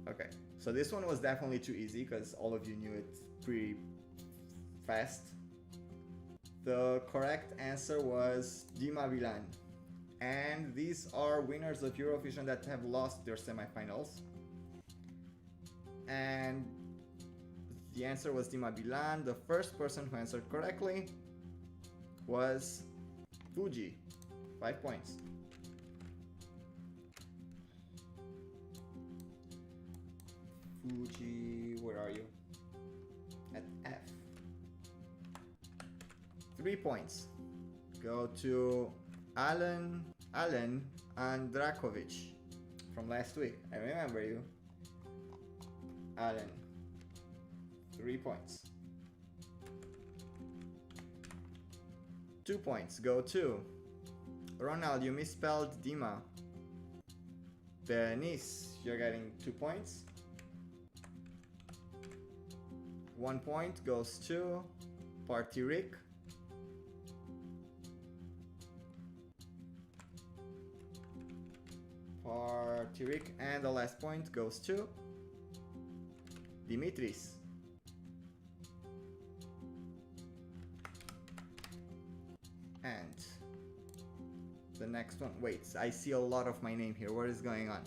Okay, so this one was definitely too easy because all of you knew it pretty fast. The correct answer was Dima Bilan. And these are winners of Eurovision that have lost their semifinals. And the answer was Dima Bilan. The first person who answered correctly was Fuji. 5 points. Fuji, where are you? At F. 3 points. Go to Alan Andrakovic from last week. I remember you. Alan. 3 points. 2 points go to Ronald. You misspelled Dima. Bernice, you're getting 2 points. 1 point goes to Party Rick. Party Rick, and the last point goes to Dimitris. And the next one, wait, I see a lot of my name here. What is going on?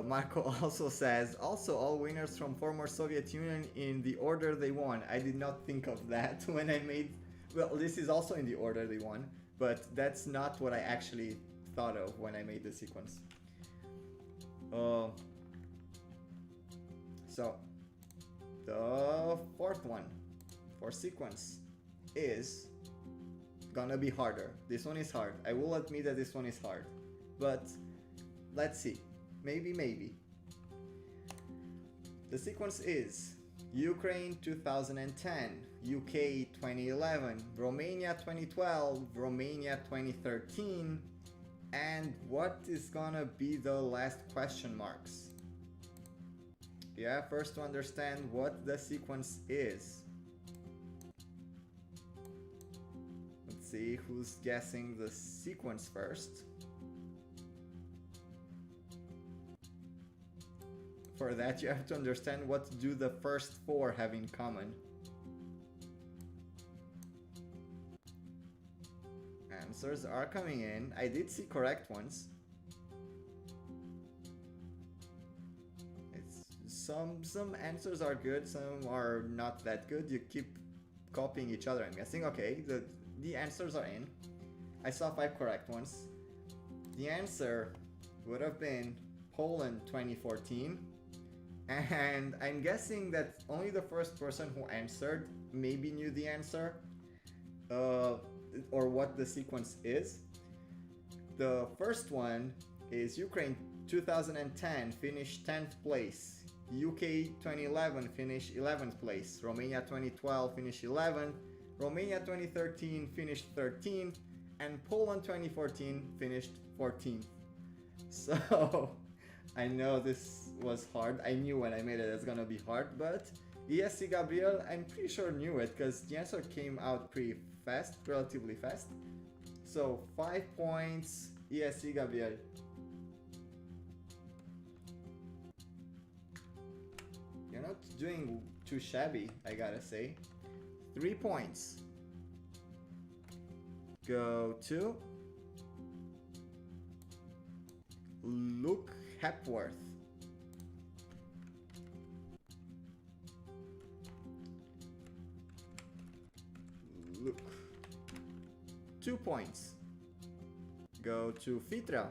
Marco also says, also all winners from former Soviet Union in the order they won. I did not think of that when I made, well, this is also in the order they won, but that's not what I actually thought of when I made the sequence. So, the fourth one for sequence is gonna be harder. This one is hard. I will admit that this one is hard, but let's see. Maybe. The sequence is Ukraine 2010, UK 2011, Romania 2012, Romania 2013, and what is gonna be the last question marks? Yeah, first to understand what the sequence is. Let's see who's guessing the sequence first. For that, you have to understand what do the first 4 have in common. Answers are coming in. I did see correct ones. Some answers are good, some are not that good. You keep copying each other, I'm guessing. Okay, the answers are in. I saw 5 correct ones. The answer would have been Poland 2014. And I'm guessing that only the first person who answered maybe knew the answer, or what the sequence is. The first one is Ukraine 2010 finished 10th place, UK 2011 finished 11th place, Romania 2012 finished 11th, Romania 2013 finished 13th, and Poland 2014 finished 14th. So I know this was hard. I knew when I made it it's gonna be hard, but ESC Gabriel, I'm pretty sure knew it because the answer came out pretty fast, relatively fast. So 5 points, ESC Gabriel. You're not doing too shabby, I gotta say. 3 points. Go to Luke Hepworth. Luke. 2 points. Go to Fitra.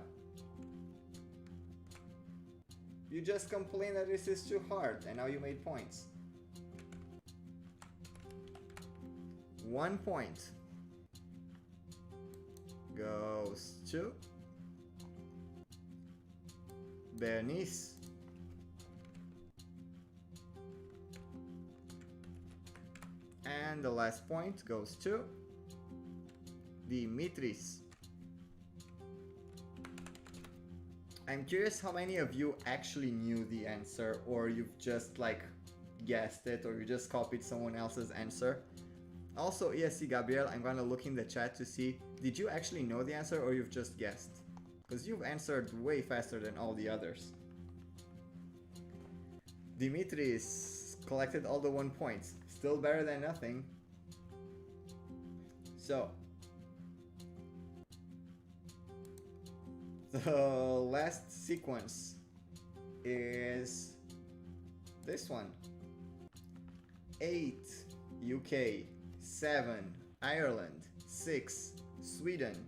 You just complained that this is too hard and now you made points. 1 point goes to Bernice. And the last point goes to Dimitris. I'm curious how many of you actually knew the answer, or you've just like guessed it, or you just copied someone else's answer. Also, ESC Gabriel, I'm gonna look in the chat to see, did you actually know the answer or you've just guessed? Because you've answered way faster than all the others. Dimitris collected all the 1 points. Still better than nothing. So, the last sequence is this one. 8 UK, 7 Ireland, 6 Sweden,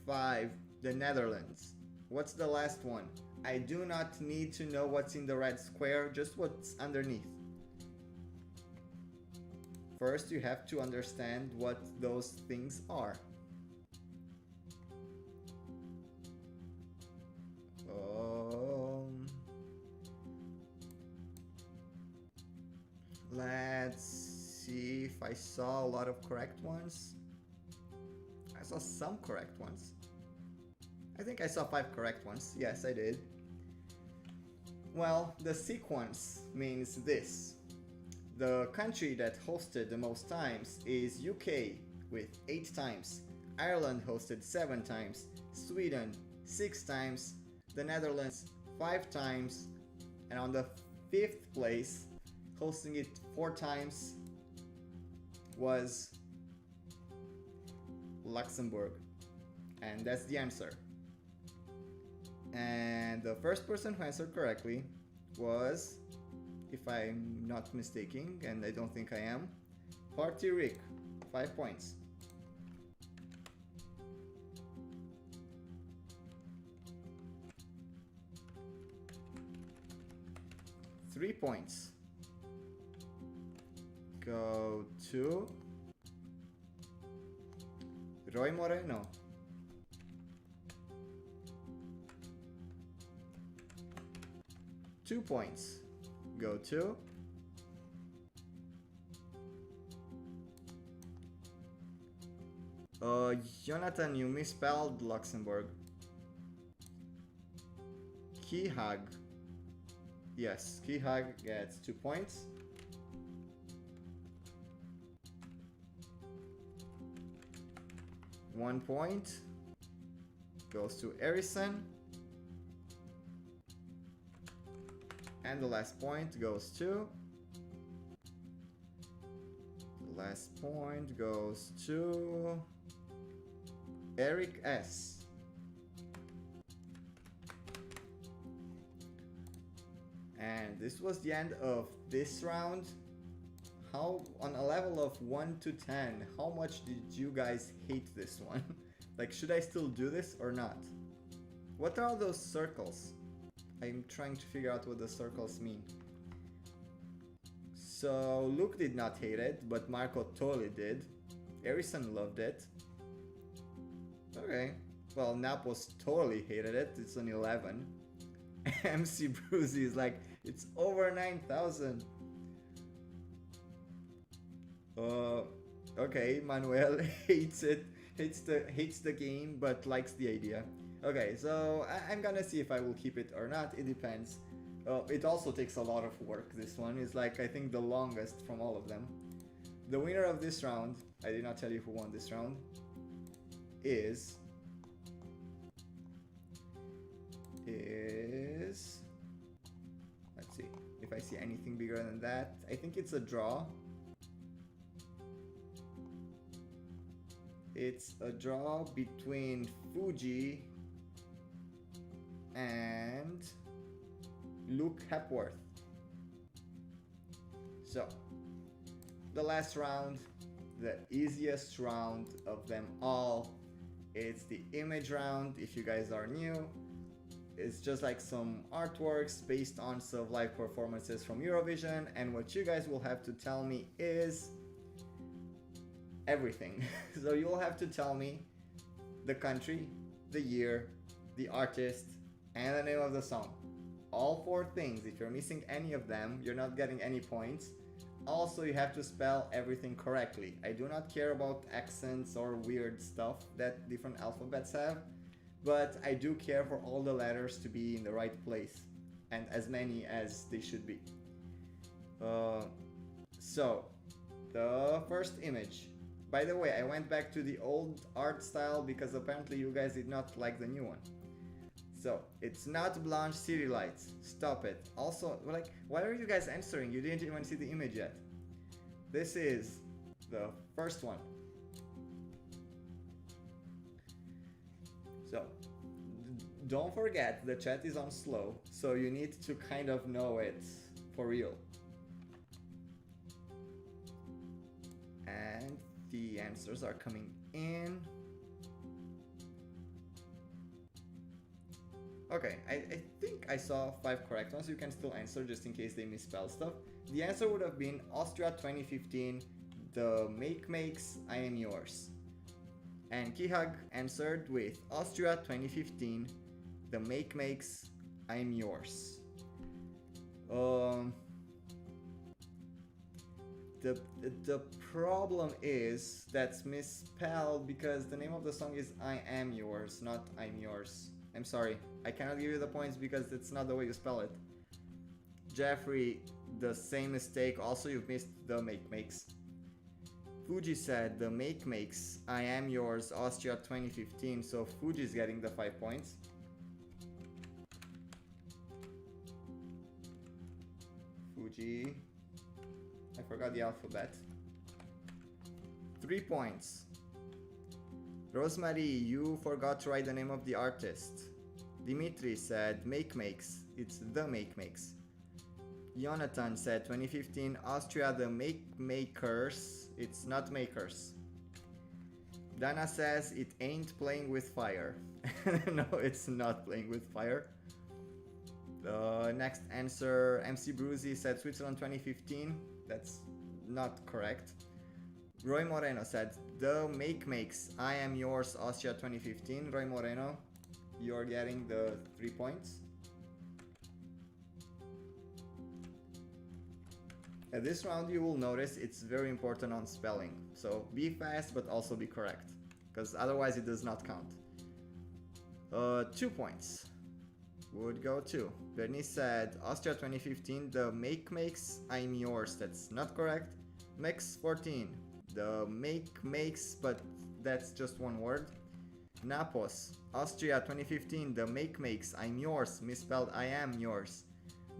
5 the Netherlands. What's the last one? I do not need to know what's in the red square, just what's underneath. First you have to understand what those things are. Let's see if I saw a lot of correct ones. I saw some correct ones. I think I saw 5 correct ones. Yes, I did. Well, the sequence means this. The country that hosted the most times is UK with 8 times. Ireland hosted 7 times. Sweden 6 times. The Netherlands 5 times. And on the 5th place, hosting it 4 times, was Luxembourg. And that's the answer. And the first person who answered correctly was, if I'm not mistaken, and I don't think I am, Party Rick. 5 points. Three points go to Roy Moreno. 2 points go to Jonathan, you misspelled Luxembourg. Kihag. Yes, Kihag gets 2 points. One point goes to Erison. And the last point goes to... The last point goes to... Eric S. And this was the end of this round. How, on a level of 1 to 10, how much did you guys hate this one? Like, should I still do this or not? What are those circles? I'm trying to figure out what the circles mean. So, Luke did not hate it, but Marco totally did. Erison loved it. Okay. Well, Napos totally hated it. It's an 11. MC Bruzy is like, it's over 9,000. Okay, Manuel hates it, hates the game, but likes the idea. Okay, so I'm gonna see if I will keep it or not. It depends. It also takes a lot of work. This one is like, I think, the longest from all of them. The winner of this round, I did not tell you who won this round, is... Let's see if I see anything bigger than that. I think it's a draw. It's a draw between Fuji and Luke Hepworth. So, the last round, the easiest round of them all. It's the image round. If you guys are new, it's just like some artworks based on some live performances from Eurovision, and what you guys will have to tell me is everything. So you will have to tell me the country, the year, the artist, and the name of the song. All 4 things. If you're missing any of them, you're not getting any points. Also, you have to spell everything correctly. I do not care about accents or weird stuff that different alphabets have, but I do care for all the letters to be in the right place, and as many as they should be. So, the first image. By the way, I went back to the old art style because apparently you guys did not like the new one. So, it's not Blanche City Lights. Stop it. Also, like, why are you guys answering? You didn't even see the image yet. This is the first one. So, don't forget the chat is on slow, so you need to kind of know it for real. And the answers are coming in. Okay, I think I saw 5 correct ones. You can still answer just in case they misspell stuff. The answer would have been Austria 2015, the Make Makes, I Am Yours. And Kihag answered with Austria 2015, the Make Makes, I Am Yours. The problem is that's misspelled because the name of the song is I Am Yours, not I'm Yours. I'm sorry, I cannot give you the points because it's not the way you spell it. Jeffrey, the same mistake. Also, you've missed the Make Makes. Fuji said the Make Makes, I Am Yours, Austria 2015. So Fuji's getting the 5 points. Fuji. I forgot the alphabet. 3 points. Rosemary, you forgot to write the name of the artist. Dimitri said Make Makes. It's the Make Makes. Jonathan said 2015 Austria, the Make Makers. It's not Makers. Dana says it ain't playing with fire. No, it's not playing with fire. The next answer, MC Bruzy said Switzerland 2015. That's not correct. Roy Moreno said the Make Makes, I Am Yours, Austria 2015. Roy Moreno, you're getting the 3 points. At this round you will notice it's very important on spelling. So be fast but also be correct, because otherwise it does not count. 2 points would go to. Bernice said Austria 2015, the Make Makes, I'm Yours. That's not correct. Max 14, the Make Makes, but that's just one word. Napos, Austria 2015, the Make Makes, I'm Yours, misspelled I Am Yours.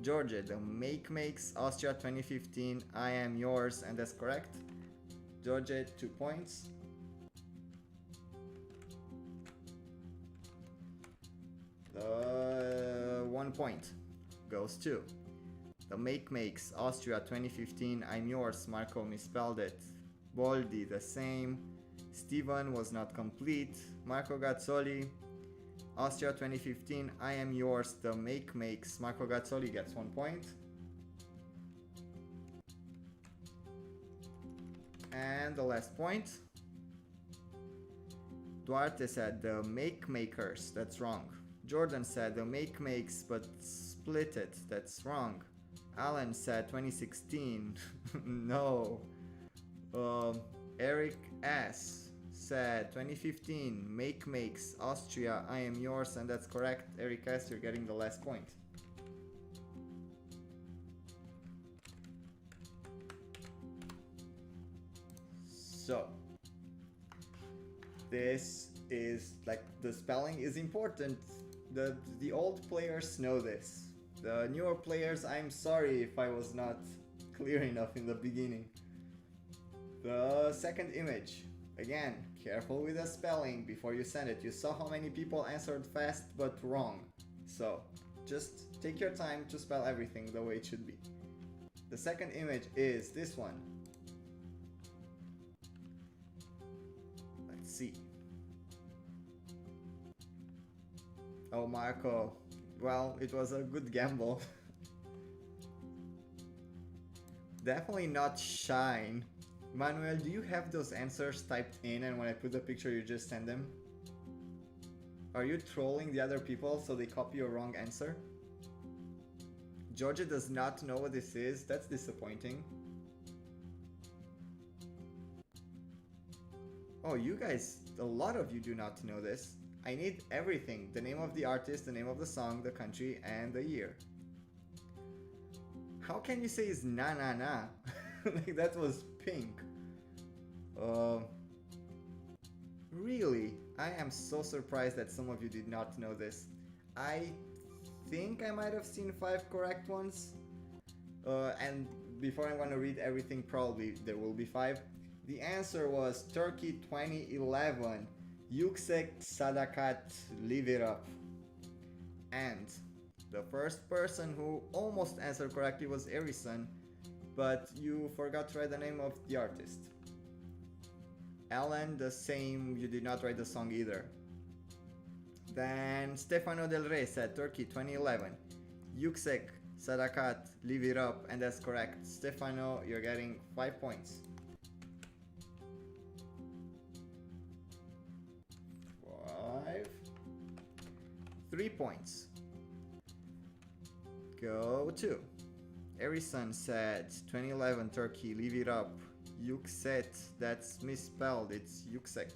Georgia, the Make Makes, Austria 2015, I Am Yours, and that's correct. Georgia, 2 points. The 1 point goes to the Make Makes, Austria 2015, I'm Yours. Marco misspelled it. Boldi, the same. Steven was not complete. Marco Gazzoli, Austria 2015, I Am Yours, the Make Makes. Marco Gazzoli gets 1 point. And the last point. Duarte said the Make Makers. That's wrong. Jordan said the Make Makes but split it. That's wrong. Alan said 2016. No. Eric S said 2015, Make Makes, Austria, I Am Yours, and that's correct. Eric S, you're getting the last point. So, this is like, the spelling is important. The old players know this. The newer players, I'm sorry if I was not clear enough in the beginning. The second image, again, careful with the spelling before you send it. You saw how many people answered fast but wrong. So just take your time to spell everything the way it should be. The second image is this one. Let's see. Oh, Marco. Well, it was a good gamble. Definitely not Shine. Manuel, do you have those answers typed in and when I put the picture you just send them? Are you trolling the other people so they copy your wrong answer? Georgia does not know what this is. That's disappointing. Oh, you guys, a lot of you do not know this. I need everything. The name of the artist, the name of the song, the country, and the year. How can you say it's na na na? Like that was Pink. Really? I am so surprised that some of you did not know this. I think I might have seen 5 correct ones. And before I'm gonna read everything, probably there will be 5. The answer was Turkey 2011. Yüksek Sadakat, Live It Up. And the first person who almost answered correctly was Erison, but you forgot to write the name of the artist. Ellen, the same, you did not write the song either. Then Stefano Del Rey said Turkey 2011. Yüksek Sadakat, Live It Up, and that's correct. Stefano, you're getting 5 points. 3 points. Go to Erison said 2011 Turkey, Live It Up. Yükset, that's misspelled, it's Yüksek.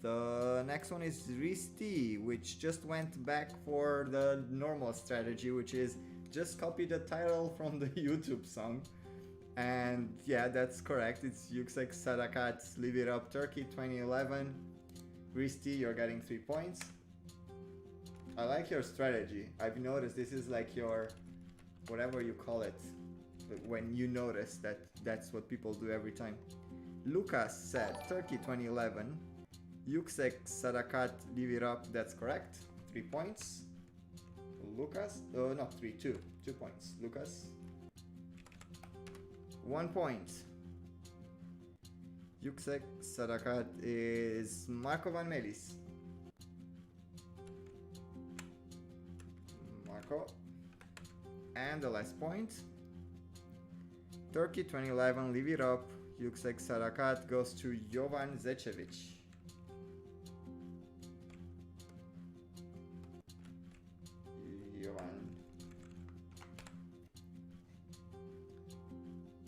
The next one is Risti, which just went back for the normal strategy, which is just copy the title from the YouTube song. And yeah, that's correct, it's Yüksek Sadakat, Live It Up, Turkey 2011. Risti, you're getting 3 points. I like your strategy. I've noticed this is like your, whatever you call it, when you notice that that's what people do every time. Lucas said Turkey 2011. Yüksek Sadakat, Live It Up, that's correct. 3 points. Lucas, not 3, 2. 2 points. Lucas. 1 point. Yüksek Sadakat is Marco Van Melis. Marco. And the last point. Turkey 2011, Live It Up, Yüksek Sadakat goes to Jovan Zečević. Jovan.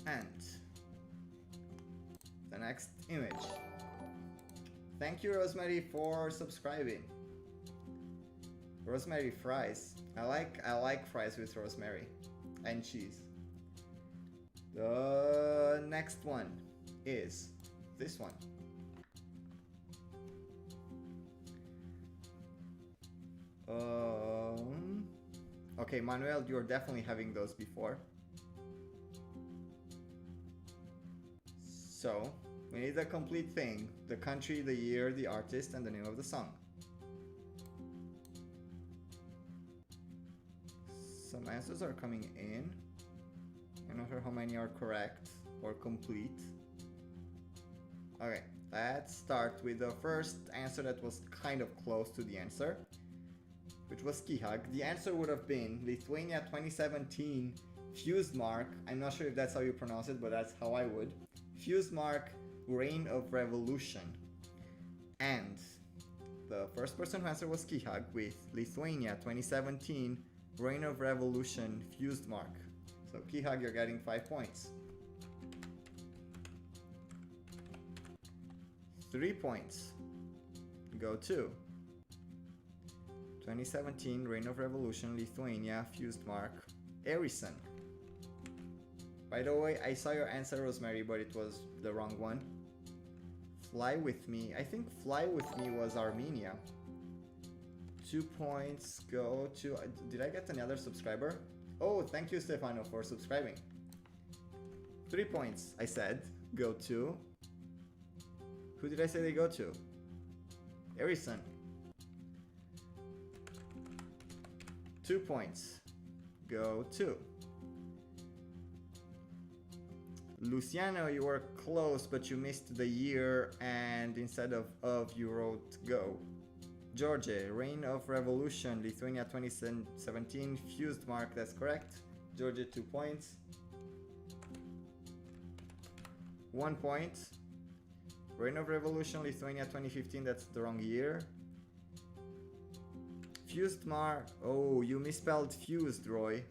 And the next image. Thank you, Rosemary, for subscribing. Rosemary fries. I like fries with rosemary and cheese. The next one is this one. Okay, Manuel, you're definitely having those before. So, we need the complete thing. The country, the year, the artist, and the name of the song. Some answers are coming in. I'm not sure how many are correct or complete. Okay, let's start with the first answer that was kind of close to the answer, which was Kihag. The answer would have been Lithuania 2017 Fused Mark. I'm not sure if that's how you pronounce it, but that's how I would. Fused Mark, Reign of Revolution. And the first person who answered was Kihag with Lithuania 2017 Reign of Revolution Fused Mark. So Kihag, you're getting 5 points. 3 points go to 2017 Reign of Revolution, Lithuania, fused mark, Erison. By the way, I saw your answer, Rosemary, but it was the wrong one. Fly With Me. I think Fly With Me was Armenia. 2 points go to... did I get another subscriber? Oh, thank you, Stefano, for subscribing. 3 points, I said, go to... who did I say they go to? Erison. 2 points go to... Luciano, you were close, but you missed the year, and instead of you wrote go. Georgia, Reign of Revolution, Lithuania 2017, fused mark, that's correct. Georgia, 2 points. 1 point. Reign of Revolution, Lithuania 2015, that's the wrong year. Fused mark, oh, you misspelled fused, Roy.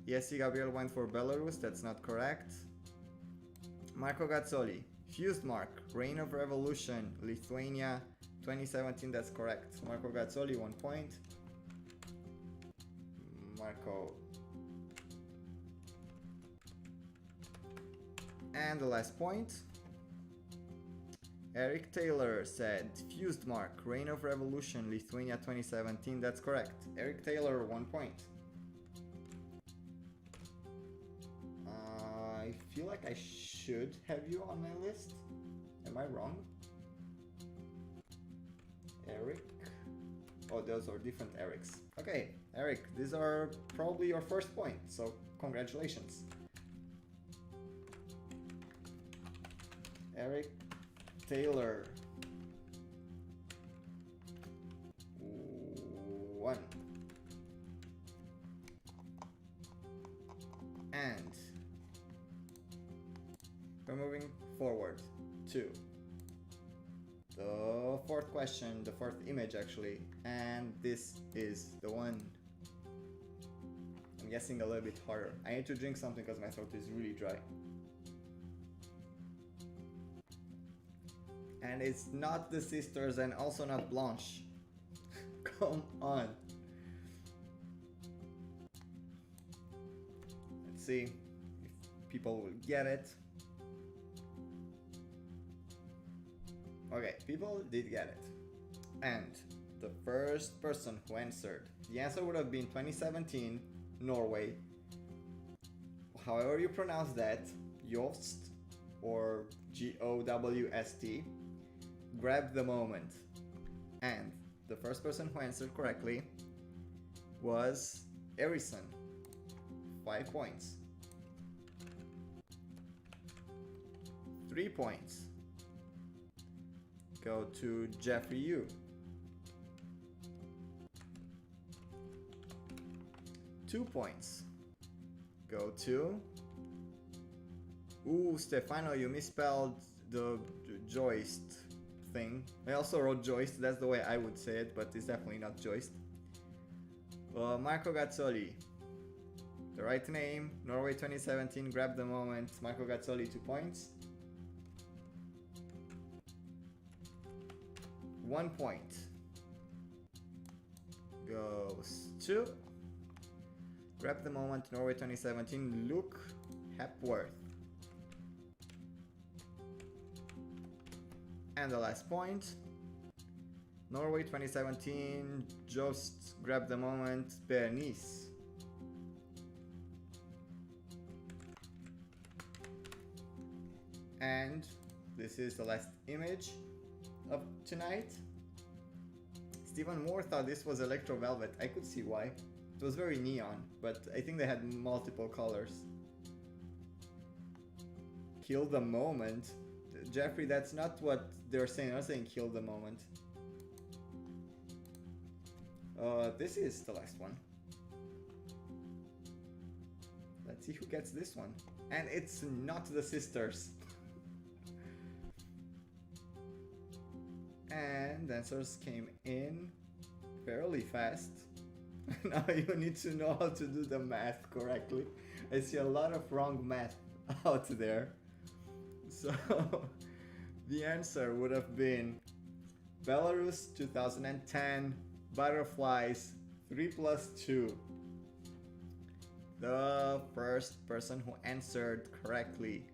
Yes, Gabriel went for Belarus, that's not correct. Marco Gazzoli, fused mark, Reign of Revolution, Lithuania 2017, that's correct. Marco Gazzoli, 1 point. Marco. And the last point. Eric Taylor said, fused mark, Reign of Revolution, Lithuania 2017, that's correct. Eric Taylor, 1 point. I feel like I should have you on my list. Am I wrong? Eric? Oh, those are different Erics. Okay, Eric, these are probably your first point, so congratulations. Eric Taylor. 1. And we're moving forward to the fourth question, the fourth image actually, and this is the one. I'm guessing a little bit harder. I need to drink something because my throat is really dry. And it's not the sisters and also not Blanche. Come on. Let's see if people will get it. Okay, people did get it. And the first person who answered, the answer would have been 2017, Norway. However you pronounce that, Jost or G-O-W-S-T, grab the moment. And the first person who answered correctly was Erison. 5 points. 3 points go to Jeffrey Yu. 2 points go to... Ooh, Stefano, you misspelled the joist thing. I also wrote joist, that's the way I would say it, but it's definitely not joist. Marco Gazzoli. The right name, Norway 2017, grab the moment. Marco Gazzoli, 2 points. 1 point goes to grab the moment, Norway 2017, Luke Hepworth. And the last point, Norway 2017, just grab the moment, Bernice. And this is the last image of tonight. Stephen Moore thought this was Electro Velvet. I could see why. It was very neon, but I think they had multiple colors. Kill the moment. Jeffrey, that's not what they're saying. They're saying kill the moment. This is the last one. Let's see who gets this one. And it's not the sisters. And answers came in fairly fast. Now you need to know how to do the math correctly. I see a lot of wrong math out there. So the answer would have been Belarus 2010 Butterflies 3+2. The first person who answered correctly,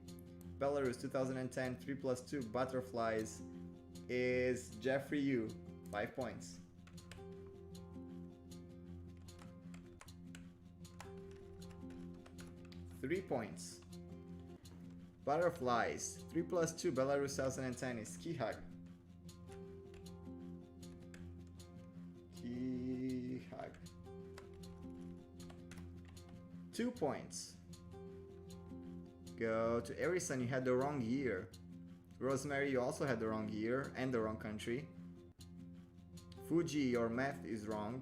Belarus 2010 3+2 Butterflies, is Jeffrey Yu, 5 points. Three points. Butterflies 3+2 Belarus 2010 is Kihag. Kihag. 2 points. Go to Erison, you had the wrong year. Rosemary, you also had the wrong year and the wrong country. Fuji, your math is wrong.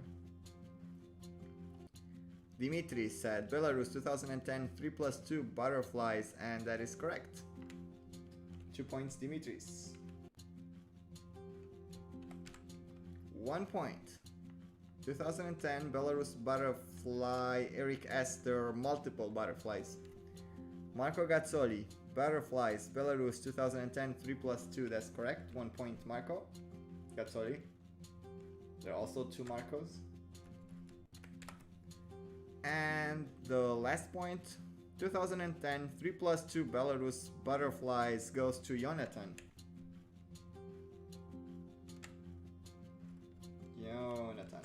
Dimitri said Belarus 2010 3+2 Butterflies, and that is correct. 2 points, Dimitris. 1 point. 2010 Belarus Butterfly, Eric Esther, multiple butterflies. Marco Gazzoli, Butterflies, Belarus 2010 3+2, that's correct. 1 point, Marco Gazzoli. There are also 2 Marcos. And the last point, 2010 3+2 Belarus Butterflies goes to Jonathan. Jonathan.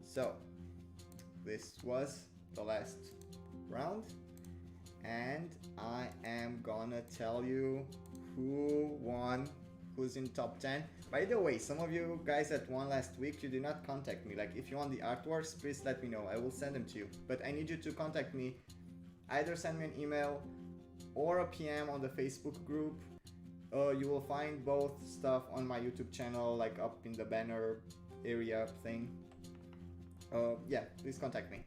So, this was the last round, and I am gonna tell you who won, who's in top 10. By the way, some of you guys that won last week, you did not contact me. Like, if you want the artworks, please let me know. I will send them to you. But I need you to contact me. Either send me an email or a PM on the Facebook group. You will find both stuff on my YouTube channel, like up in the banner area thing. Yeah, please contact me.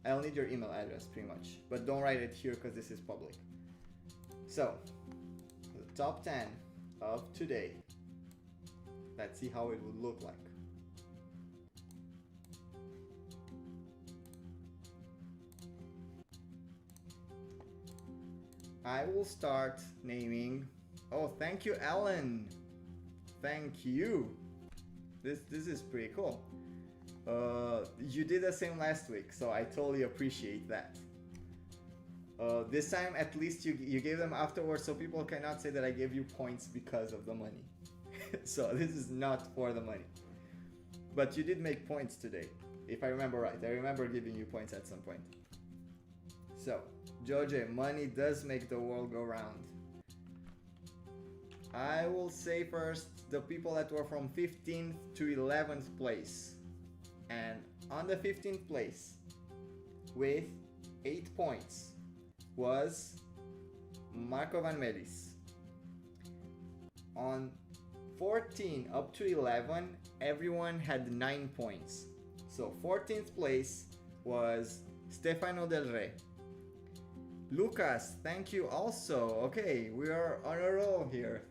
I'll need your email address pretty much. But don't write it here because this is public. So, the top 10 of today. Let's see how it would look like. I will start naming. Oh, thank you, Alan. Thank you. This is pretty cool. You did the same last week, so I totally appreciate that. This time, at least you gave them afterwards, so people cannot say that I gave you points because of the money. So this is not for the money. But you did make points today, if I remember right. I remember giving you points at some point. So, George, money does make the world go round. I will say first the people that were from 15th to 11th place. And on the 15th place, with 8 points, was Marco Van Melis. On 14 up to 11, everyone had 9 points. So 14th place was Stefano Del Rey. Lucas, thank you also. Okay, we are on a roll here.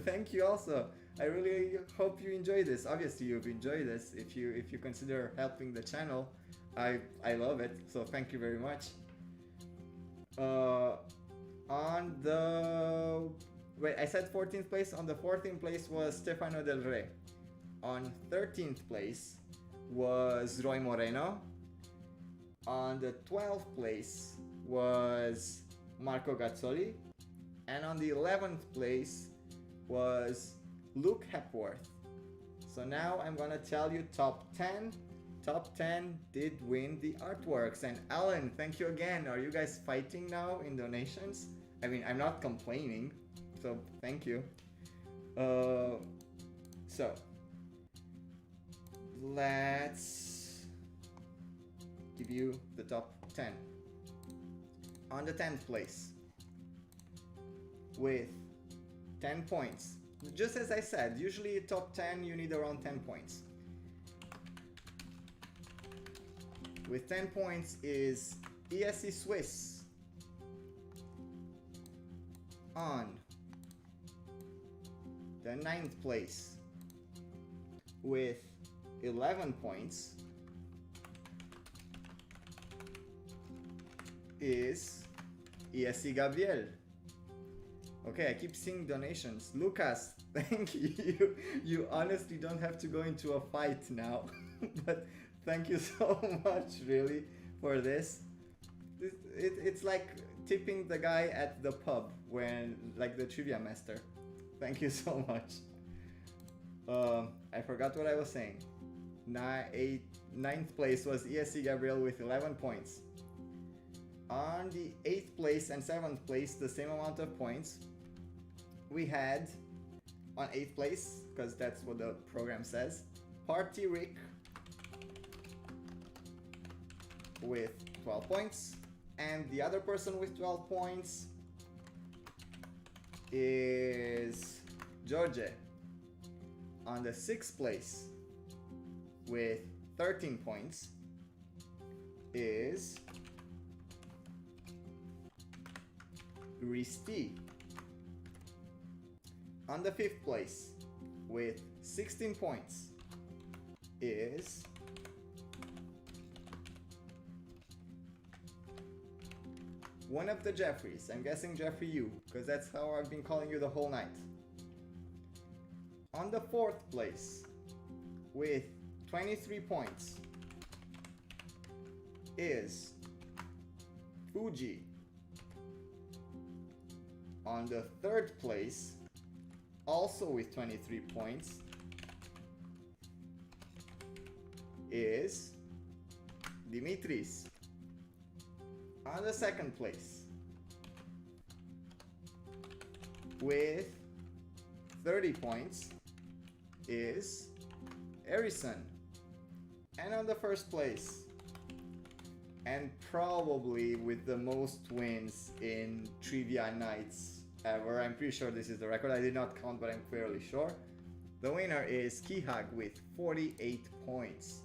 Thank you also. I really hope you enjoy this. Obviously, you've enjoyed this. If you consider helping the channel, I love it. So thank you very much. On the wait, I said 14th place. On the 14th place was Stefano Del Rey. On 13th place was Roy Moreno. On the 12th place was Marco Gazzoli. And on the 11th place was Luke Hepworth. So now I'm gonna tell you top 10. Top 10 did win the artworks. And Alan, thank you again. Are you guys fighting now in donations? I mean, I'm not complaining, so thank you. So let's give you the top 10. On the 10th place, with 10 points. Just as I said, usually top 10 you need around 10 points. With 10 points is ESC Swiss. On the 9th place, with 11 points, is ESC Gabriel. Okay, I keep seeing donations. Lucas, thank you. You honestly don't have to go into a fight now. But thank you so much, really, for this. It's like tipping the guy at the pub when, like the trivia master. Thank you so much. I forgot what I was saying. Ninth place was ESC Gabriel with 11 points. On the 8th place and 7th place, the same amount of points. We had on 8th place, because that's what the program says, Party Rick with 12 points. And the other person with 12 points is George. On the 6th place with 13 points is Risti. On the 5th place with 16 points is one of the Jeffreys. I'm guessing Jeffrey you, because that's how I've been calling you the whole night. On the 4th place with 23 points is Fuji. On the 3rd place, also with 23 points, is Dimitris. On the 2nd place, with 30 points, is Erison. And on the 1st place, and probably with the most wins in trivia nights ever, I'm pretty sure this is the record, I did not count but I'm fairly sure, the winner is Kihag with 48 points.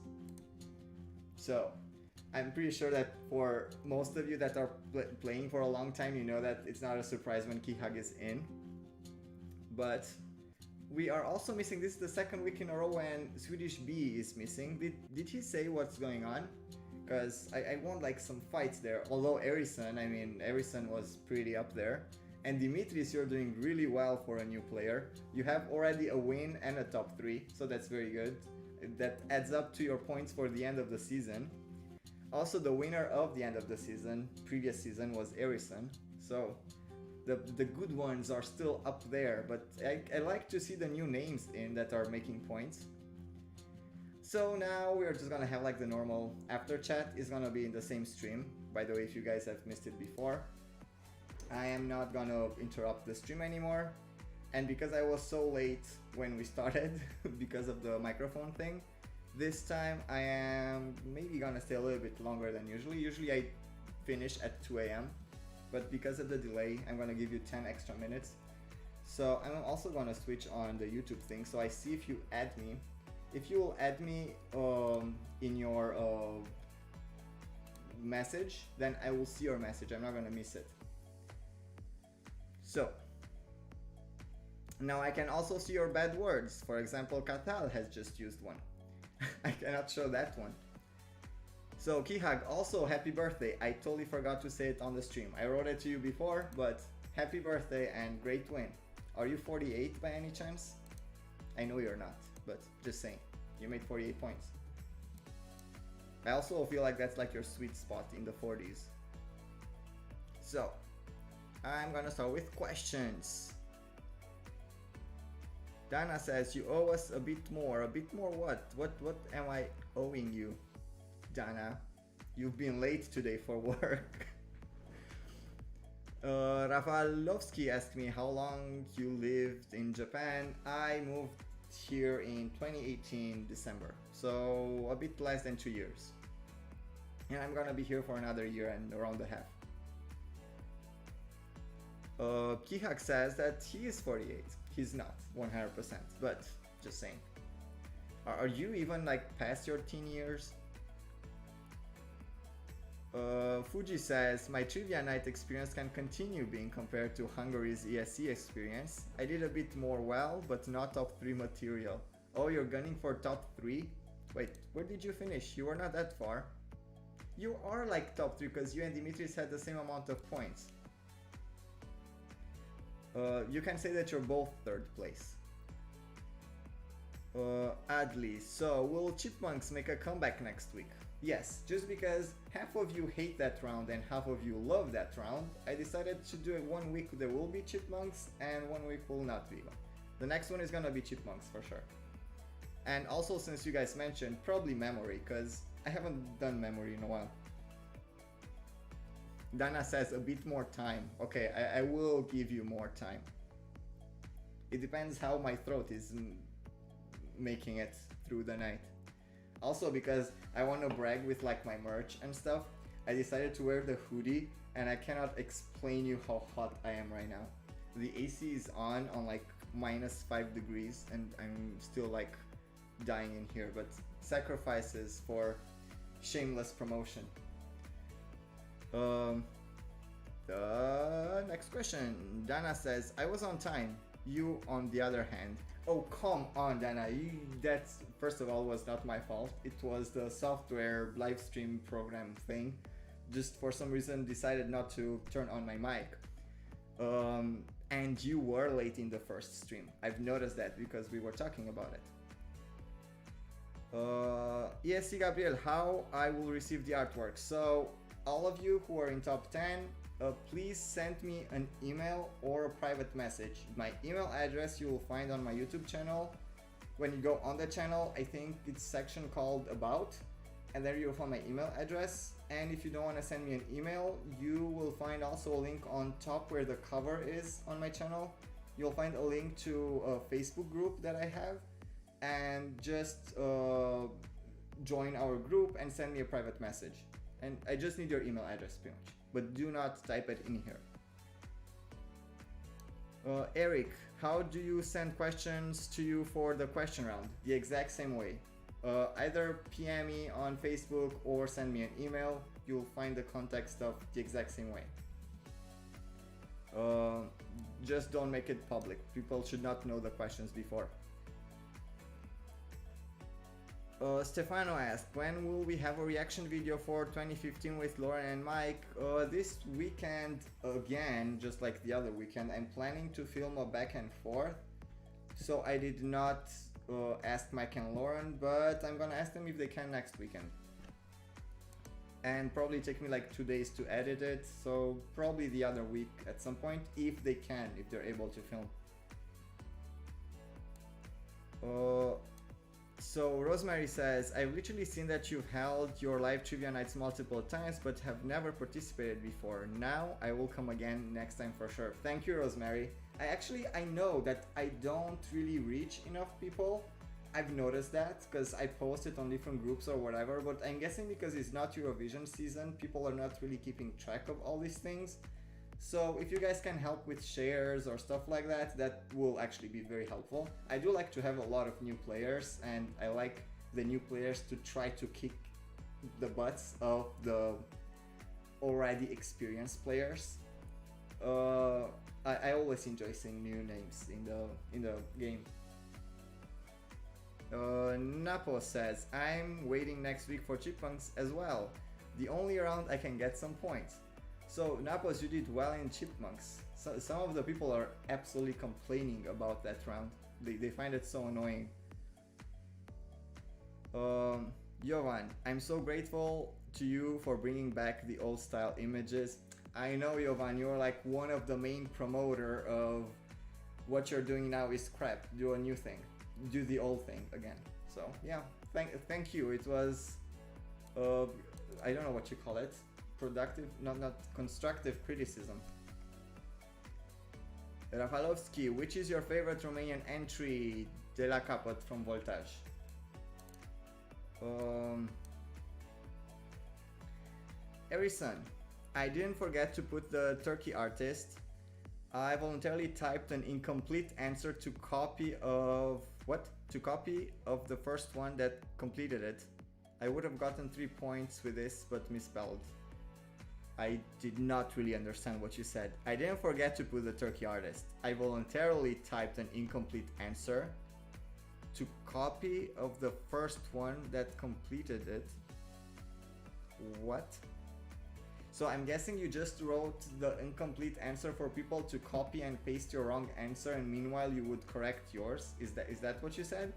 So I'm pretty sure that for most of you that are playing for a long time, you know that it's not a surprise when Kihag is in. But we are also missing, this is the 2nd week in a row when Swedish B is missing. Did he say what's going on? Because I want like some fights there. Although Erison was pretty up there. And Dimitris, you're doing really well for a new player. You have already a win and a top 3, so that's very good. That adds up to your points for the end of the season. Also, the winner of the end of the season, previous season, was Erison. So the good ones are still up there, but I like to see the new names in that are making points. So now we're just gonna have like the normal after chat is gonna be in the same stream. By the way, if you guys have missed it before, I am not gonna interrupt the stream anymore. And because I was so late when we started because of the microphone thing, this time I am maybe gonna stay a little bit longer than usually. Usually I finish at 2 a.m. But because of the delay, I'm gonna give you 10 extra minutes. So I'm also gonna switch on the YouTube thing. So I see if you add me. If you will add me in your message, then I will see your message. I'm not gonna miss it. So now I can also see your bad words. For example, Katal has just used one. I cannot show that one. So Kihag, also happy birthday. I totally forgot to say it on the stream. I wrote it to you before, but happy birthday and great win. Are you 48 by any chance? I know you're not, but just saying. You made 48 points. I also feel like that's like your sweet spot in the 40s. So, I'm gonna start with questions. Dana says, you owe us a bit more. A bit more what? What am I owing you? Dana, you've been late today for work. Rafalovsky asked me how long you lived in Japan. I moved here in 2018 December, so a bit less than 2 years. And I'm gonna be here for another year and around a half. Kihak says that he is 48. He's not 100%, but just saying. Are you even like past your teen years? Fuji says, my trivia night experience can continue being compared to Hungary's ESC experience. I did a bit more well, but not top 3 material. Oh, you're gunning for top 3? Wait, where did you finish? You were not that far. You are like top 3 because you and Dimitris had the same amount of points. You can say that you're both third place. Adley, so will Chipmunks make a comeback next week? Yes, just because half of you hate that round and half of you love that round, I decided to do it 1 week there will be Chipmunks and 1 week will not be. The next one is gonna be Chipmunks for sure. And also, since you guys mentioned, probably memory, because I haven't done memory in a while. Dana says a bit more time. Okay, I will give you more time. It depends how my throat is making it through the night. Also, because I want to brag with like my merch and stuff, I decided to wear the hoodie, and I cannot explain you how hot I am right now. The AC is on like -5 degrees and I'm still like dying in here, but sacrifices for shameless promotion. The next question, Dana says, I was on time, you on the other hand. Oh, come on, Dana, that's, first of all, was not my fault. It was the software live stream program thing. Just for some reason decided not to turn on my mic. And you were late in the first stream. I've noticed that because we were talking about it. Yes, Gabriel, how I will receive the artwork. So all of you who are in top 10, please send me an email or a private message. My email address you will find on my YouTube channel. When you go on the channel, I think it's section called About, and there you'll find my email address. And if you don't want to send me an email, you will find also a link on top where the cover is on my channel. You'll find a link to a Facebook group that I have, and just join our group and send me a private message. And I just need your email address pretty much, but do not type it in here. Eric, how do you send questions to you for the question round? The exact same way. Either PM me on Facebook or send me an email. You'll find the contact stuff the exact same way. Just don't make it public. People should not know the questions before. Stefano asked, when will we have a reaction video for 2015 with Lauren and Mike? This weekend again, just like the other weekend, I'm planning to film a back and forth. So I did not ask Mike and Lauren, but I'm gonna ask them if they can next weekend. And probably take me like 2 days to edit it, so probably the other week at some point, if they can, if they're able to film. So Rosemary says, I've literally seen that you've held your live trivia nights multiple times, but have never participated before. Now I will come again next time for sure. Thank you, Rosemary. I know that I don't really reach enough people. I've noticed that because I post it on different groups or whatever, but I'm guessing because it's not Eurovision season, people are not really keeping track of all these things. So if you guys can help with shares or stuff like that, that will actually be very helpful. I do like to have a lot of new players, and I like the new players to try to kick the butts of the already experienced players. I always enjoy seeing new names in the game. Napo says, I'm waiting next week for Chipmunks as well. The only round I can get some points. So Napos, you did well in Chipmunks. So, some of the people are absolutely complaining about that round. They find it so annoying. Jovan, I'm so grateful to you for bringing back the old style images. I know, Jovan, you're like one of the main promoter of what you're doing now is crap. Do a new thing. Do the old thing again. So yeah, thank you. It was, I don't know what you call it. Productive, not constructive criticism. Rafalovski, which is your favorite Romanian entry? De la Capăt from Voltage. Erison, I didn't forget to put the Turkey artist. I voluntarily typed an incomplete answer to copy of what? To copy of the first one that completed it. I would have gotten 3 points with this, but misspelled. I did not really understand what you said. I didn't forget to put the Turkey artist. I voluntarily typed an incomplete answer to copy of the first one that completed it. What? So I'm guessing you just wrote the incomplete answer for people to copy and paste your wrong answer, and meanwhile you would correct yours. Is that what you said?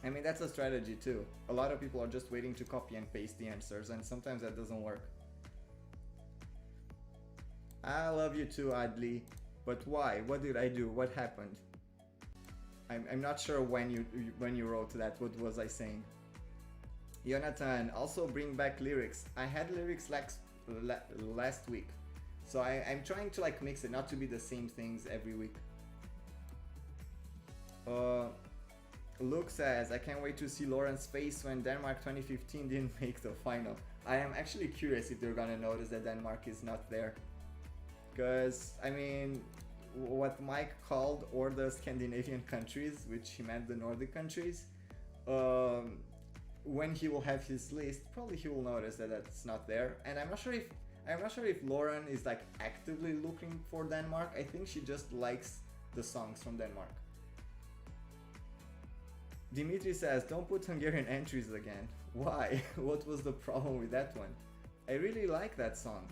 I mean, that's a strategy too. A lot of people are just waiting to copy and paste the answers, and sometimes that doesn't work. I love you too, Adli. But why? What did I do? What happened? I'm not sure when you wrote that. What was I saying? Jonathan, also bring back lyrics. I had lyrics last week, so I'm trying to like mix it, not to be the same things every week. Luke says, I can't wait to see Lauren's face when Denmark 2015 didn't make the final. I am actually curious if they're gonna notice that Denmark is not there. Because, I mean, what Mike called or the Scandinavian countries, which he meant the Nordic countries, when he will have his list, probably he will notice that that's not there. And I'm not sure if Lauren is like actively looking for Denmark. I think she just likes the songs from Denmark. Dimitri says, don't put Hungarian entries again. Why? What was the problem with that one? I really like that song.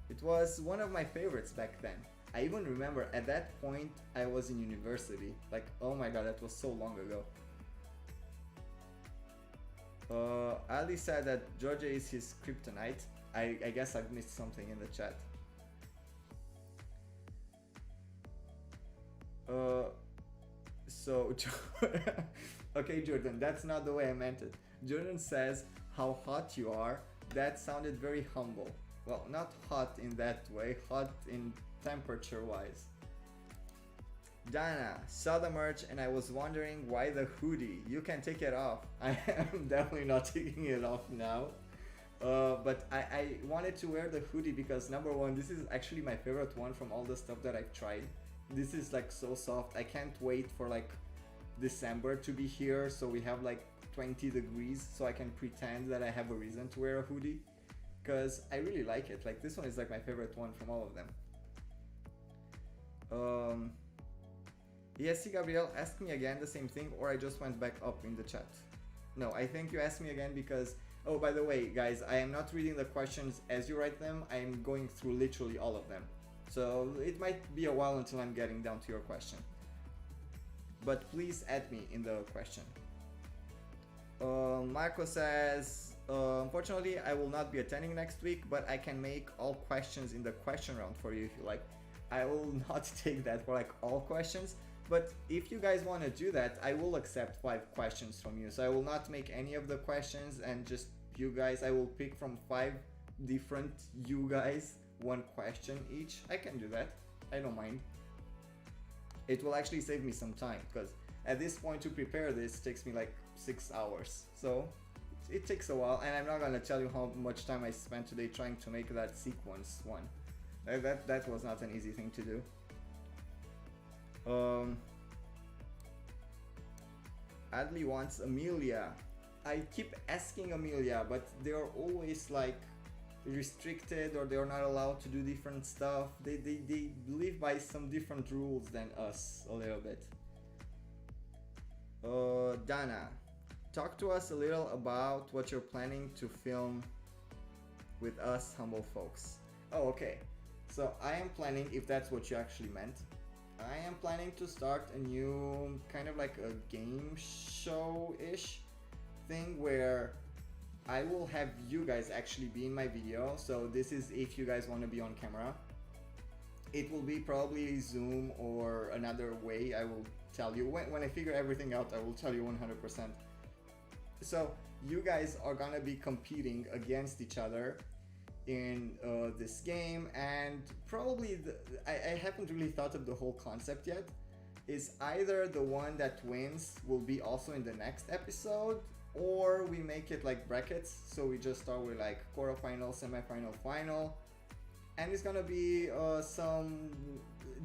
It was one of my favorites back then. I even remember at that point I was in university. Like, oh my god, that was so long ago. Ali said that Georgia is his kryptonite. I guess I've missed something in the chat. So, okay Jordan, that's not the way I meant it. Jordan says, how hot you are. That sounded very humble. Well, not hot in that way, hot in temperature wise. Dana, saw the merch and I was wondering why the hoodie. You can take it off. I am definitely not taking it off now. But I wanted to wear the hoodie because number one, this is actually my favorite one from all the stuff that I've tried. This is like so soft. I can't wait for like December to be here so we have like 20 degrees so I can pretend that I have a reason to wear a hoodie. Because I really like it. Like this one is like my favorite one from all of them. Yes, Gabriel, ask me again the same thing, or I just went back up in the chat. No, I think you asked me again because, oh, by the way, guys, I am not reading the questions as you write them. I am going through literally all of them. So it might be a while until I'm getting down to your question. But please add me in the question. Marco says, unfortunately, I will not be attending next week, but I can make all questions in the question round for you if you like. I will not take that for like all questions, but if you guys want to do that, I will accept 5 questions from you. So I will not make any of the questions and just you guys, I will pick from 5 different you guys, 1 question each. I can do that. I don't mind. It will actually save me some time because at this point to prepare this takes me like 6 hours. So it takes a while, and I'm not gonna tell you how much time I spent today trying to make that sequence one. That was not an easy thing to do. Adley wants Amelia. I keep asking Amelia, but they're always like restricted or they're not allowed to do different stuff. They live by some different rules than us a little bit. Dana, talk to us a little about what you're planning to film with us humble folks. Oh, okay. So I am planning, if that's what you actually meant, I am planning to start a new kind of like a game show-ish thing where I will have you guys actually be in my video. So this is if you guys want to be on camera. It will be probably Zoom or another way. I will tell you when I figure everything out. I will tell you 100%. So you guys are gonna be competing against each other in this game, and probably I haven't really thought of the whole concept yet. Is either the one that wins will be also in the next episode, or we make it like brackets. So we just start with like quarterfinal, semifinal, final. And it's gonna be some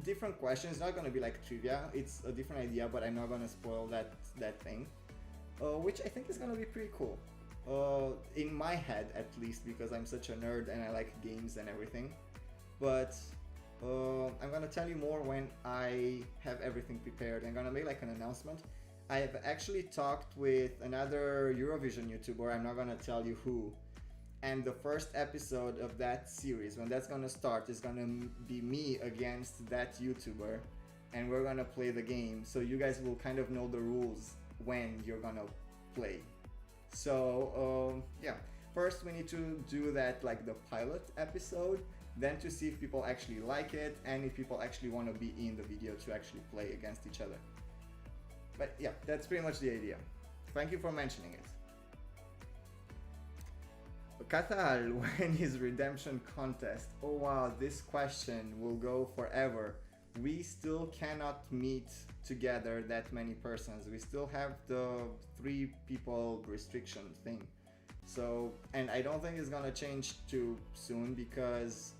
different questions. It's not gonna be like trivia. It's a different idea, but I'm not gonna spoil that thing. Which I think is gonna be pretty cool. In my head, at least, because I'm such a nerd and I like games and everything. But I'm gonna tell you more when I have everything prepared. I'm gonna make like an announcement. I have actually talked with another Eurovision YouTuber. I'm not gonna tell you who. And the first episode of that series, when that's gonna start, is gonna be me against that YouTuber, and we're gonna play the game. So you guys will kind of know the rules when you're gonna play. So yeah, first we need to do that, like the pilot episode, then to see if people actually like it and if people actually want to be in the video to actually play against each other. But yeah, that's pretty much the idea. Thank you for mentioning it. Qatar, when is redemption contest? Oh wow, this question will go forever. We still cannot meet together that many persons. We still have the 3 people restriction thing. So, and I don't think it's gonna change too soon because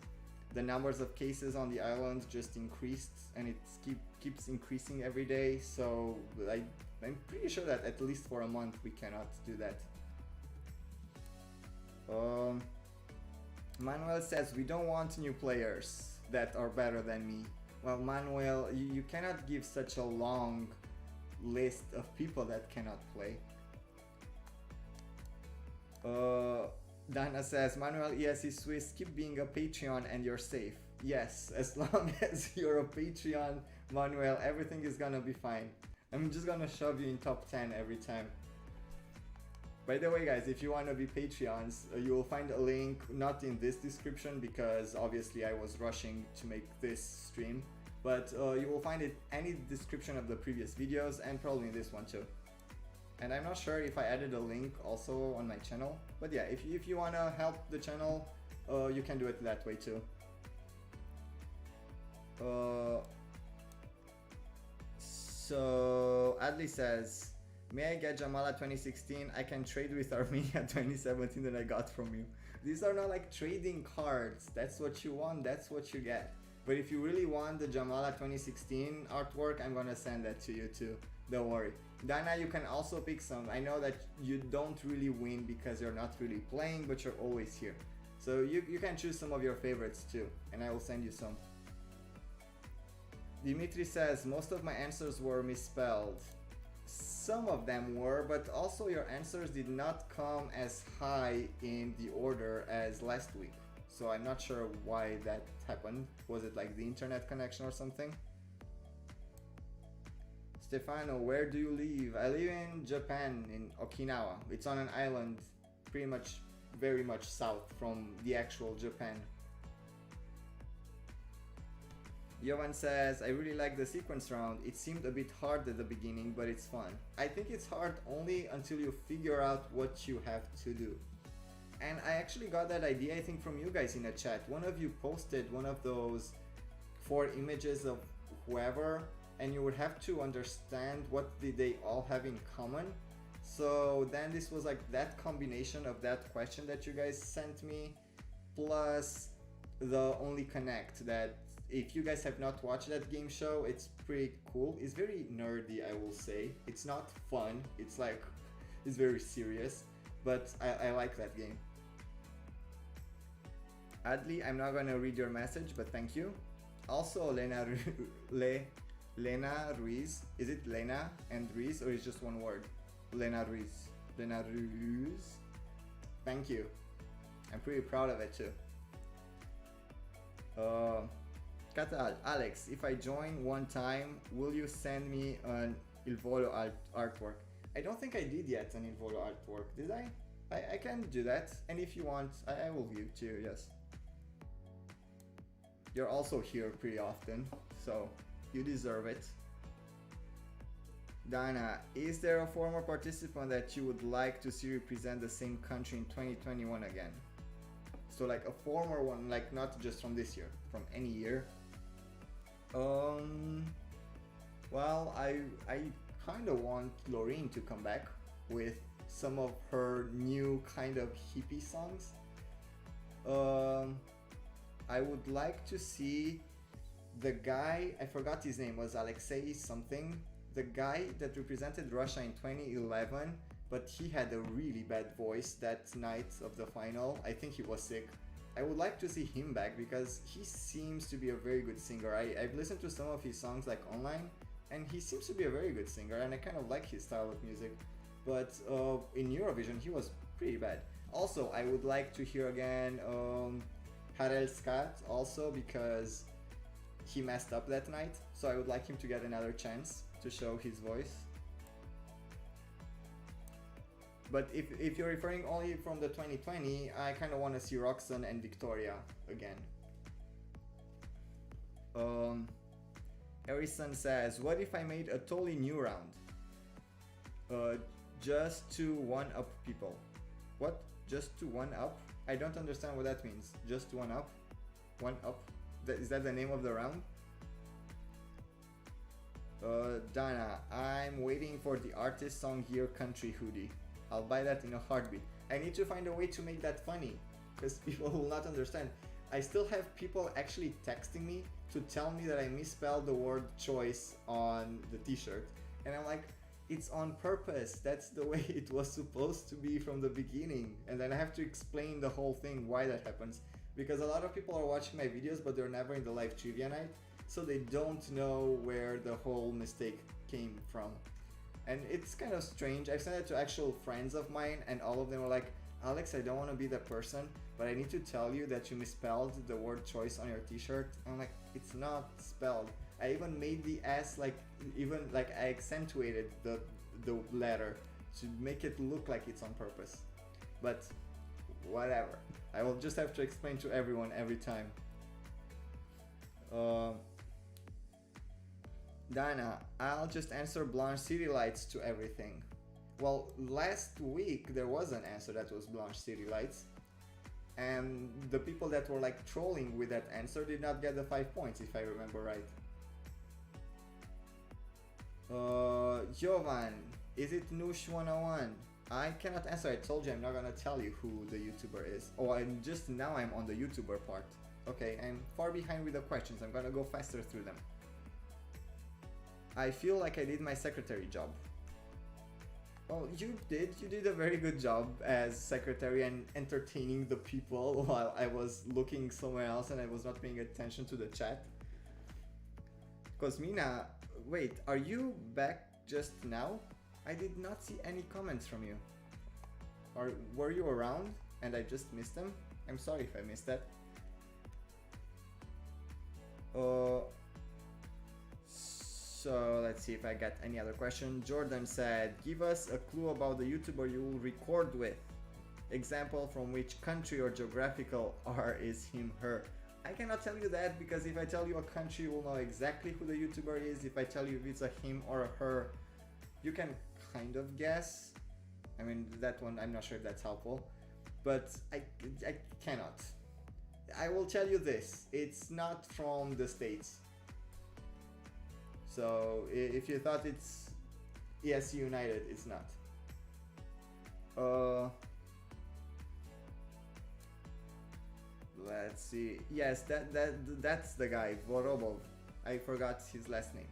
the numbers of cases on the island just increased, and it keeps increasing every day. So I'm pretty sure that at least for a month we cannot do that. Manuel says we don't want new players that are better than me. Well, Manuel, you cannot give such a long list of people that cannot play. Dana says, Manuel, yes, is Swiss, keep being a Patreon and you're safe. Yes, as long as you're a Patreon, Manuel, everything is gonna be fine. I'm just gonna shove you in top 10 every time. By the way, guys, if you want to be Patreons, you will find a link not in this description because obviously I was rushing to make this stream, but you will find it any description of the previous videos and probably in this one too. And I'm not sure if I added a link also on my channel, but yeah, if you want to help the channel, you can do it that way too. So Adley says, may I get Jamala 2016? I can trade with Armenia 2017 that I got from you. These are not like trading cards. That's what you want, that's what you get. But if you really want the Jamala 2016 artwork, I'm gonna send that to you too. Don't worry. Dana, you can also pick some. I know that you don't really win because you're not really playing, but you're always here. So you can choose some of your favorites too, and I will send you some. Dimitri says, most of my answers were misspelled. Some of them were, but also your answers did not come as high in the order as last week. So I'm not sure why that happened. Was it like the internet connection or something? Stefano, where do you live? I live in Japan, in Okinawa. It's on an island pretty much very much south from the actual Japan. Jovan says, I really like the sequence round. It seemed a bit hard at the beginning, but it's fun. I think it's hard only until you figure out what you have to do. And I actually got that idea, I think, from you guys in a chat. One of you posted one of those 4 images of whoever, and you would have to understand what did they all have in common. So then this was like that combination of that question that you guys sent me, plus the Only Connect, that if you guys have not watched that game show, it's pretty cool. It's very nerdy, I will say. It's not fun, it's like, it's very serious, but I like that game. Adli, I'm not gonna read your message, but thank you. Also, Lena Ruiz, is it Lena and Ruiz, or is just one word? Lena Ruiz. Lena Ruiz. Thank you. I'm pretty proud of it too. Katal, Alex, if I join one time, will you send me an Il Volo artwork? I don't think I did yet an Il Volo artwork, did I? I can do that, and if you want, I will give to you, yes. You're also here pretty often, so you deserve it. Dana, is there a former participant that you would like to see represent the same country in 2021 again? So like a former one, like not just from this year, from any year. Well, I kind of want Loreen to come back with some of her new kind of hippie songs. I would like to see the guy, I forgot his name, was Alexei something, the guy that represented Russia in 2011, but he had a really bad voice that night of the final. I think he was sick. I would like to see him back because he seems to be a very good singer. I've listened to some of his songs like online, and he seems to be a very good singer, and I kind of like his style of music. But in Eurovision he was pretty bad. Also, I would like to hear again Harel Scott also, because he messed up that night, so I would like him to get another chance to show his voice. But if you're referring only from the 2020, I kind of want to see Roxanne and Victoria again. Harrison says, what if I made a totally new round? Just to one-up people. What? Just to one-up? I don't understand what that means. Just one-up? One-up? Is that the name of the round? Dana, I'm waiting for the artist song Year Country hoodie. I'll buy that in a heartbeat. I need to find a way to make that funny, because people will not understand. I still have people actually texting me to tell me that I misspelled the word choice on the t-shirt. And I'm like, it's on purpose. That's the way it was supposed to be from the beginning. And then I have to explain the whole thing, why that happens. Because a lot of people are watching my videos, but they're never in the live trivia night. So they don't know where the whole mistake came from. And it's kind of strange. I've sent it to actual friends of mine, and all of them were like, Alex, I don't want to be that person, but I need to tell you that you misspelled the word choice on your t-shirt. I'm like, it's not spelled. I even made the S I accentuated the letter to make it look like it's on purpose. But whatever. I will just have to explain to everyone every time. Dana, I'll just answer Blanche City Lights to everything. Well, last week there was an answer that was Blanche City Lights, and the people that were like trolling with that answer did not get the 5 points, if I remember right. Jovan, is it Noosh 101? I cannot answer. I told you I'm not gonna tell you who the YouTuber is. Oh, and just now I'm on the YouTuber part. Okay, I'm far behind with the questions. I'm gonna go faster through them. I feel like I did my secretary job. Well, you did a very good job as secretary and entertaining the people while I was looking somewhere else and I was not paying attention to the chat. Cosmina, wait, are you back just now? I did not see any comments from you. Or were you around and I just missed them? I'm sorry if I missed that. So let's see if I got any other question. Jordan said, give us a clue about the YouTuber you will record with. Example from which country or geographical R is him, her. I cannot tell you that because if I tell you a country, you will know exactly who the YouTuber is. If I tell you if it's a him or a her, you can kind of guess. I mean, that one, I'm not sure if that's helpful, but I cannot. I will tell you this, it's not from the States. So if you thought it's ESC United, it's not. Let's see. Yes, that's the guy, Vorobov. I forgot his last name.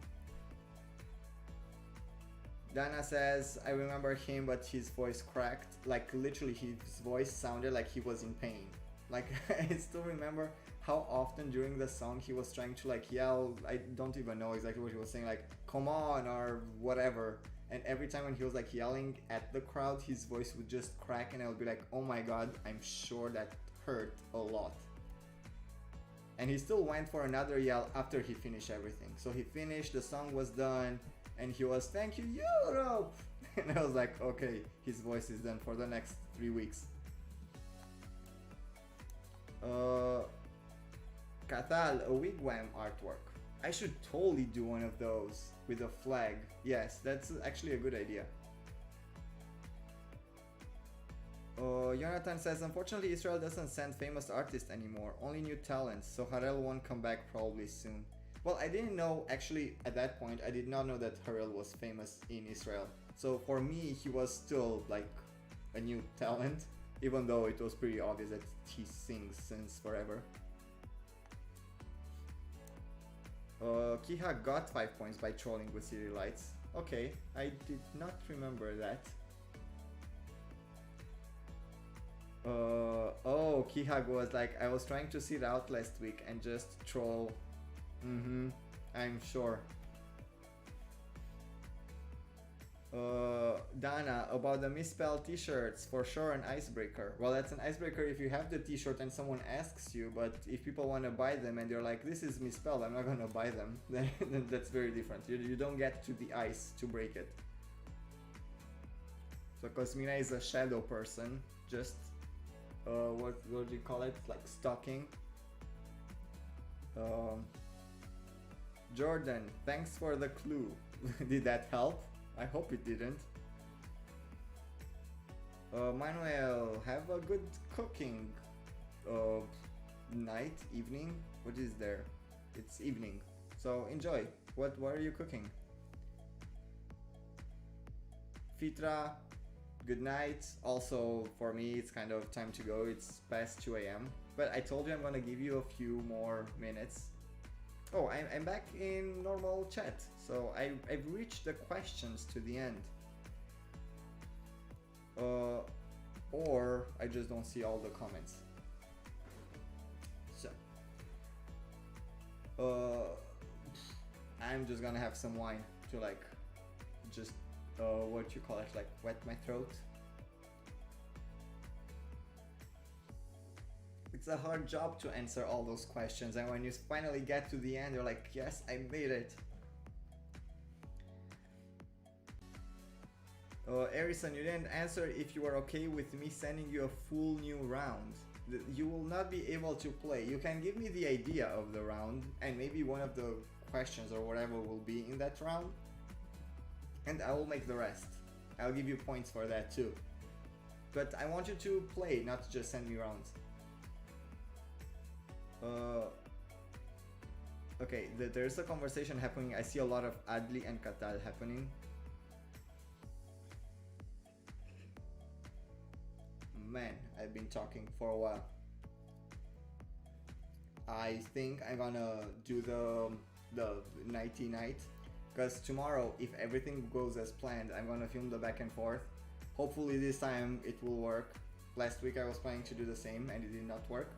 Dana says, I remember him, but his voice cracked. Like literally his voice sounded like he was in pain. Like I still remember how often during the song he was trying to like yell. I don't even know exactly what he was saying, like come on or whatever. And every time when he was like yelling at the crowd, his voice would just crack and I would be like, oh my god, I'm sure that hurt a lot. And he still went for another yell after he finished everything. So he finished, the song was done, and he was, thank you Europe! And I was like, okay, his voice is done for the next 3 weeks. Cathal, a wigwam artwork. I should totally do one of those with a flag. Yes, that's actually a good idea. Jonathan says, unfortunately Israel doesn't send famous artists anymore, only new talents, so Harel won't come back probably soon. Well, I didn't know, actually at that point, I did not know that Harel was famous in Israel. So for me, he was still like a new talent, even though it was pretty obvious that he sings since forever. Kiha got 5 points by trolling with City Lights. Okay, I did not remember that. Oh, Kihag was like, I was trying to sit out last week and just troll. I'm sure. Dana, about the misspelled t-shirts, for sure an icebreaker. Well, that's an icebreaker if you have the t-shirt and someone asks you, but if people want to buy them and they're like, this is misspelled, I'm not gonna buy them, then that's very different. You don't get to the ice to break it. So Cosmina is a shadow person, just, what do you call it? Like stalking. Jordan, thanks for the clue. Did that help? I hope it didn't. Manuel, have a good cooking night, evening. What is there? It's evening, so enjoy. What are you cooking? Fitra, good night. Also for me it's kind of time to go. It's past 2 a.m. But I told you I'm gonna give you a few more minutes. Oh, I'm back in normal chat, so I've reached the questions to the end. Or I just don't see all the comments. So, I'm just gonna have some wine to like, just, what you call it, like wet my throat. It's a hard job to answer all those questions, and when you finally get to the end, you're like, yes, I made it. Arison, you didn't answer if you are okay with me sending you a full new round. You will not be able to play. You can give me the idea of the round, and maybe one of the questions or whatever will be in that round, and I will make the rest. I'll give you points for that too. But I want you to play, not just send me rounds. Okay, there's a conversation happening. I see a lot of Adli and Katal happening. Man, I've been talking for a while. I think I'm gonna do the nighty night, because tomorrow, if everything goes as planned, I'm gonna film the back and forth. Hopefully this time it will work. Last week I was planning to do the same and it did not work.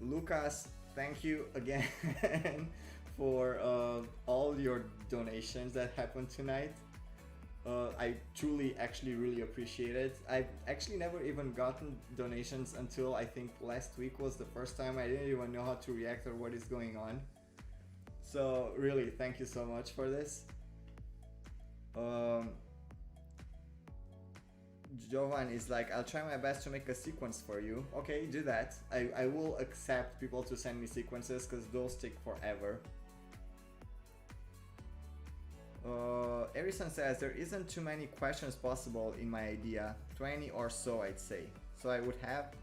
Lucas, thank you again for all your donations that happened tonight. I truly actually really appreciate it. I've actually never even gotten donations until I think last week was the first time. I didn't even know how to react or what is going on. So really, thank you so much for this. Jovan is like, I'll try my best to make a sequence for you. Okay, do that. I will accept people to send me sequences, because those take forever. Erison says, there isn't too many questions possible in my idea. 20 or so, I'd say. So I would have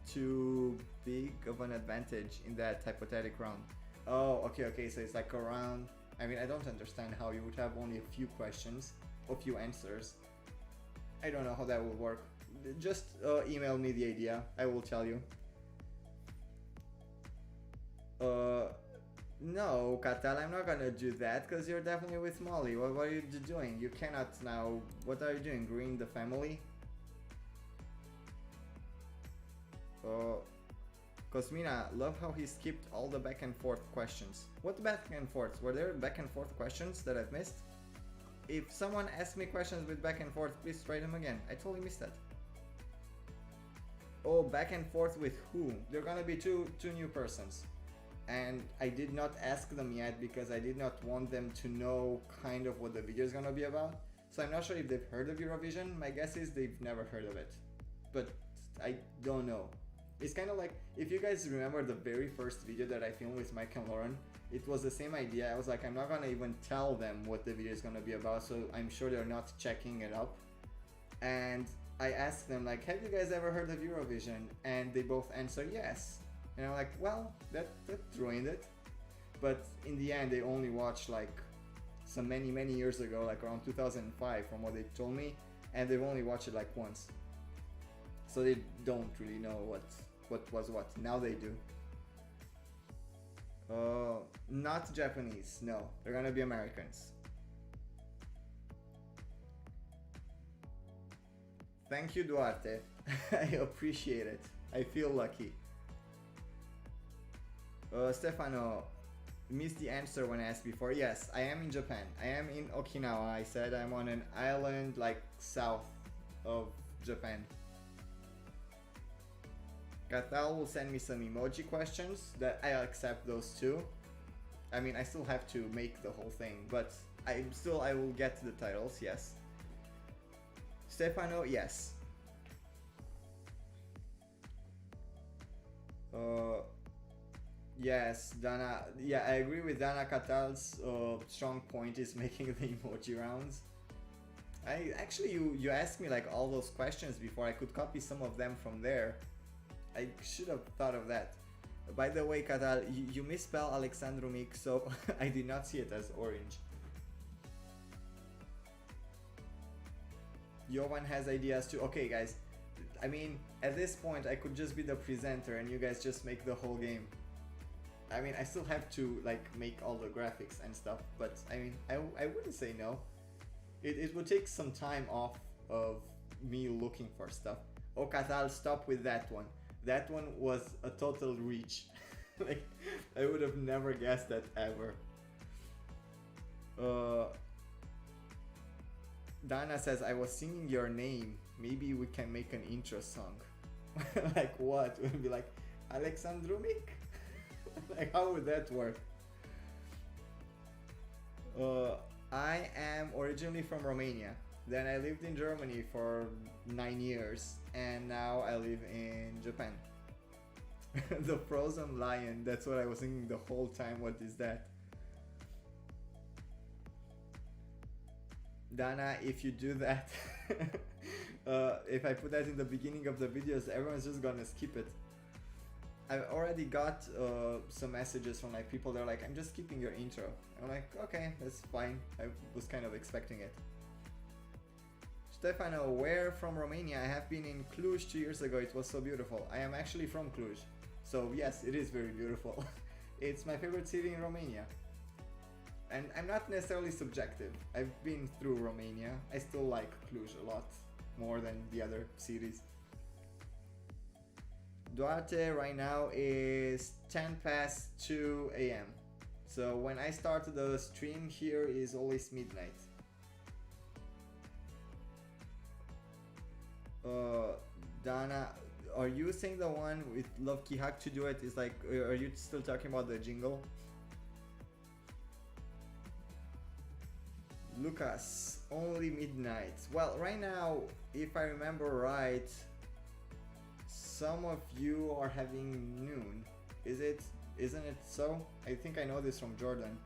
too big of an advantage in that hypothetical round. Oh, okay, so it's like a round. I mean, I don't understand how you would have only a few questions, a few answers. I don't know how that will work. Just email me the idea, I will tell you. No, Katal, I'm not gonna do that, because you're definitely with Molly. What are you doing? You cannot now. What are you doing? Green the family? Cosmina, love how he skipped all the back and forth questions. What back and forth? Were there back and forth questions that I've missed? If someone asks me questions with back and forth, please try them again. I totally missed that. Oh, back and forth with who? They're gonna be two new persons. And I did not ask them yet because I did not want them to know kind of what the video is gonna be about. So I'm not sure if they've heard of Eurovision. My guess is they've never heard of it. But I don't know. It's kind of like, if you guys remember the very first video that I filmed with Mike and Lauren, it was the same idea. I was like, I'm not gonna even tell them what the video is gonna be about, so I'm sure they're not checking it up. And I asked them like, have you guys ever heard of Eurovision? And they both answered yes. And I'm like, well, that ruined it. But in the end, they only watched like some many years ago, like around 2005 from what they told me, and they've only watched it like once. So they don't really know what was what. Now they do. Not Japanese, no. They're gonna be Americans. Thank you, Duarte. I appreciate it. I feel lucky. Stefano, missed the answer when asked before. Yes, I am in Japan. I am in Okinawa. I said I'm on an island like south of Japan. Katal will send me some emoji questions that I'll accept those too. I mean, I still have to make the whole thing, but I will get the titles, yes. Stefano, yes. Yes, Dana. Yeah, I agree with Dana. Catal's strong point is making the emoji rounds. I actually, you asked me like all those questions before. I could copy some of them from there. I should have thought of that. By the way, Katal, you misspell Alexandromik, so I did not see it as orange. Jovan has ideas too. Okay, guys. I mean, at this point, I could just be the presenter and you guys just make the whole game. I mean, I still have to like make all the graphics and stuff, but I mean, I wouldn't say no. It would take some time off of me looking for stuff. Oh, Katal, stop with that one. That one was a total reach. Like, I would have never guessed that ever. Dana says, I was singing your name. Maybe we can make an intro song. Like what? We'll be like, Alexandromik? Like, how would that work? I am originally from Romania. Then I lived in Germany for 9 years, and now I live in Japan. The frozen lion, that's what I was thinking the whole time. What is that? Dana, if you do that, if I put that in the beginning of the videos, everyone's just gonna skip it. I've already got some messages from like people. They're like, I'm just skipping your intro. I'm like, okay, that's fine. I was kind of expecting it. Stefano, where from Romania? I have been in Cluj 2 years ago. It was so beautiful. I am actually from Cluj. So yes, it is very beautiful. It's my favorite city in Romania. And I'm not necessarily subjective. I've been through Romania. I still like Cluj a lot more than the other cities. Duarte right now is 10 past 2 a.m. So when I start the stream here is always midnight. Dana, are you saying the one with Love Kihak to do it is like, are you still talking about the jingle? Lucas, only midnight. Well, right now, if I remember right, some of you are having noon. Isn't it so? I think I know this from Jordan.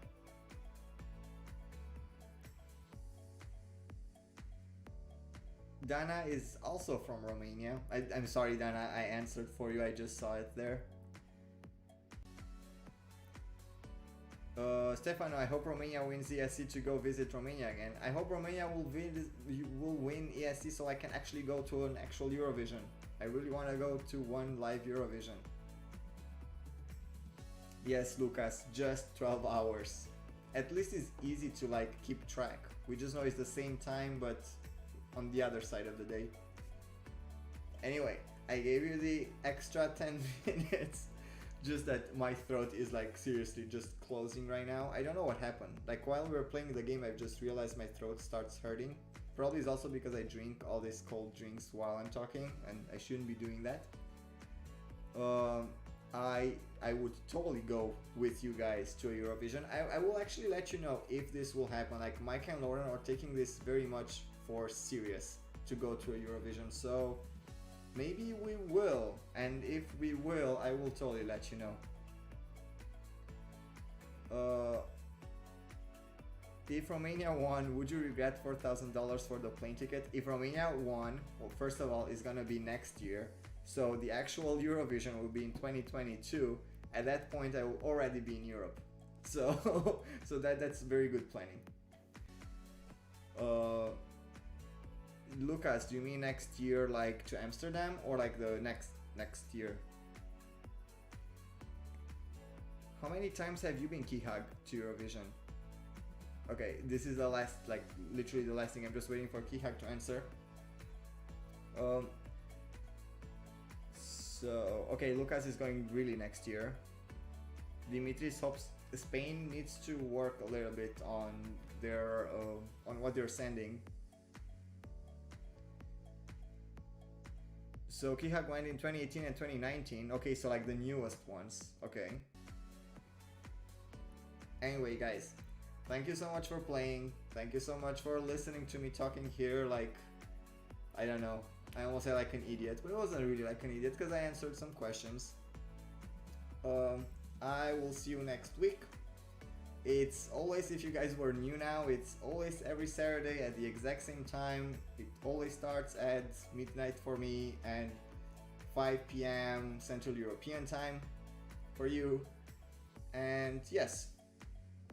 Dana is also from Romania. I'm sorry, Dana, I answered for you. I just saw it there. Stefano, I hope Romania wins ESC to go visit Romania again. I hope Romania will win ESC so I can actually go to an actual Eurovision. I really want to go to one live Eurovision. Yes, Lucas, just 12 hours. At least it's easy to like keep track. We just know it's the same time, but on the other side of the day. Anyway, I gave you the extra 10 minutes. Just that my throat is like seriously just closing right now. I don't know what happened. Like while we were playing the game, I've just realized my throat starts hurting. Probably is also because I drink all these cold drinks while I'm talking, and I shouldn't be doing that. I would totally go with you guys to a Eurovision. I will actually let you know if this will happen. Like Mike and Lauren are taking this very much for serious to go to a Eurovision. So maybe we will, and if we will, I will totally let you know. If Romania won, would you regret $4,000 for the plane ticket? If Romania won, well, first of all, it's gonna be next year. So the actual Eurovision will be in 2022. At that point, I will already be in Europe. So, that's very good planning. Lucas, do you mean next year, like to Amsterdam, or like the next year? How many times have you been Kihag to Eurovision? Okay, this is the last, like literally the last thing. I'm just waiting for Kihag to answer. So okay, Lucas is going really next year. Dimitris hopes Spain needs to work a little bit on their on what they're sending. So Kihak went in 2018 and 2019. Okay, so like the newest ones. Okay. Anyway, guys, thank you so much for playing. Thank you so much for listening to me talking here like, I don't know, I almost said like an idiot, but it wasn't really like an idiot because I answered some questions. I will see you next week. It's always, if you guys were new now, it's always every Saturday at the exact same time. It always starts at midnight for me and 5 p.m. Central European time for you. And yes,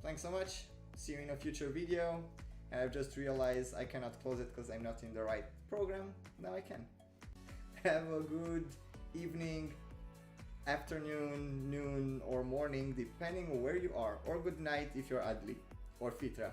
thanks so much. See you in a future video. And I've just realized I cannot close it because I'm not in the right program. Now I can. Have a good evening, afternoon, noon, or morning, depending on where you are, or good night if you're Adli or Fitra.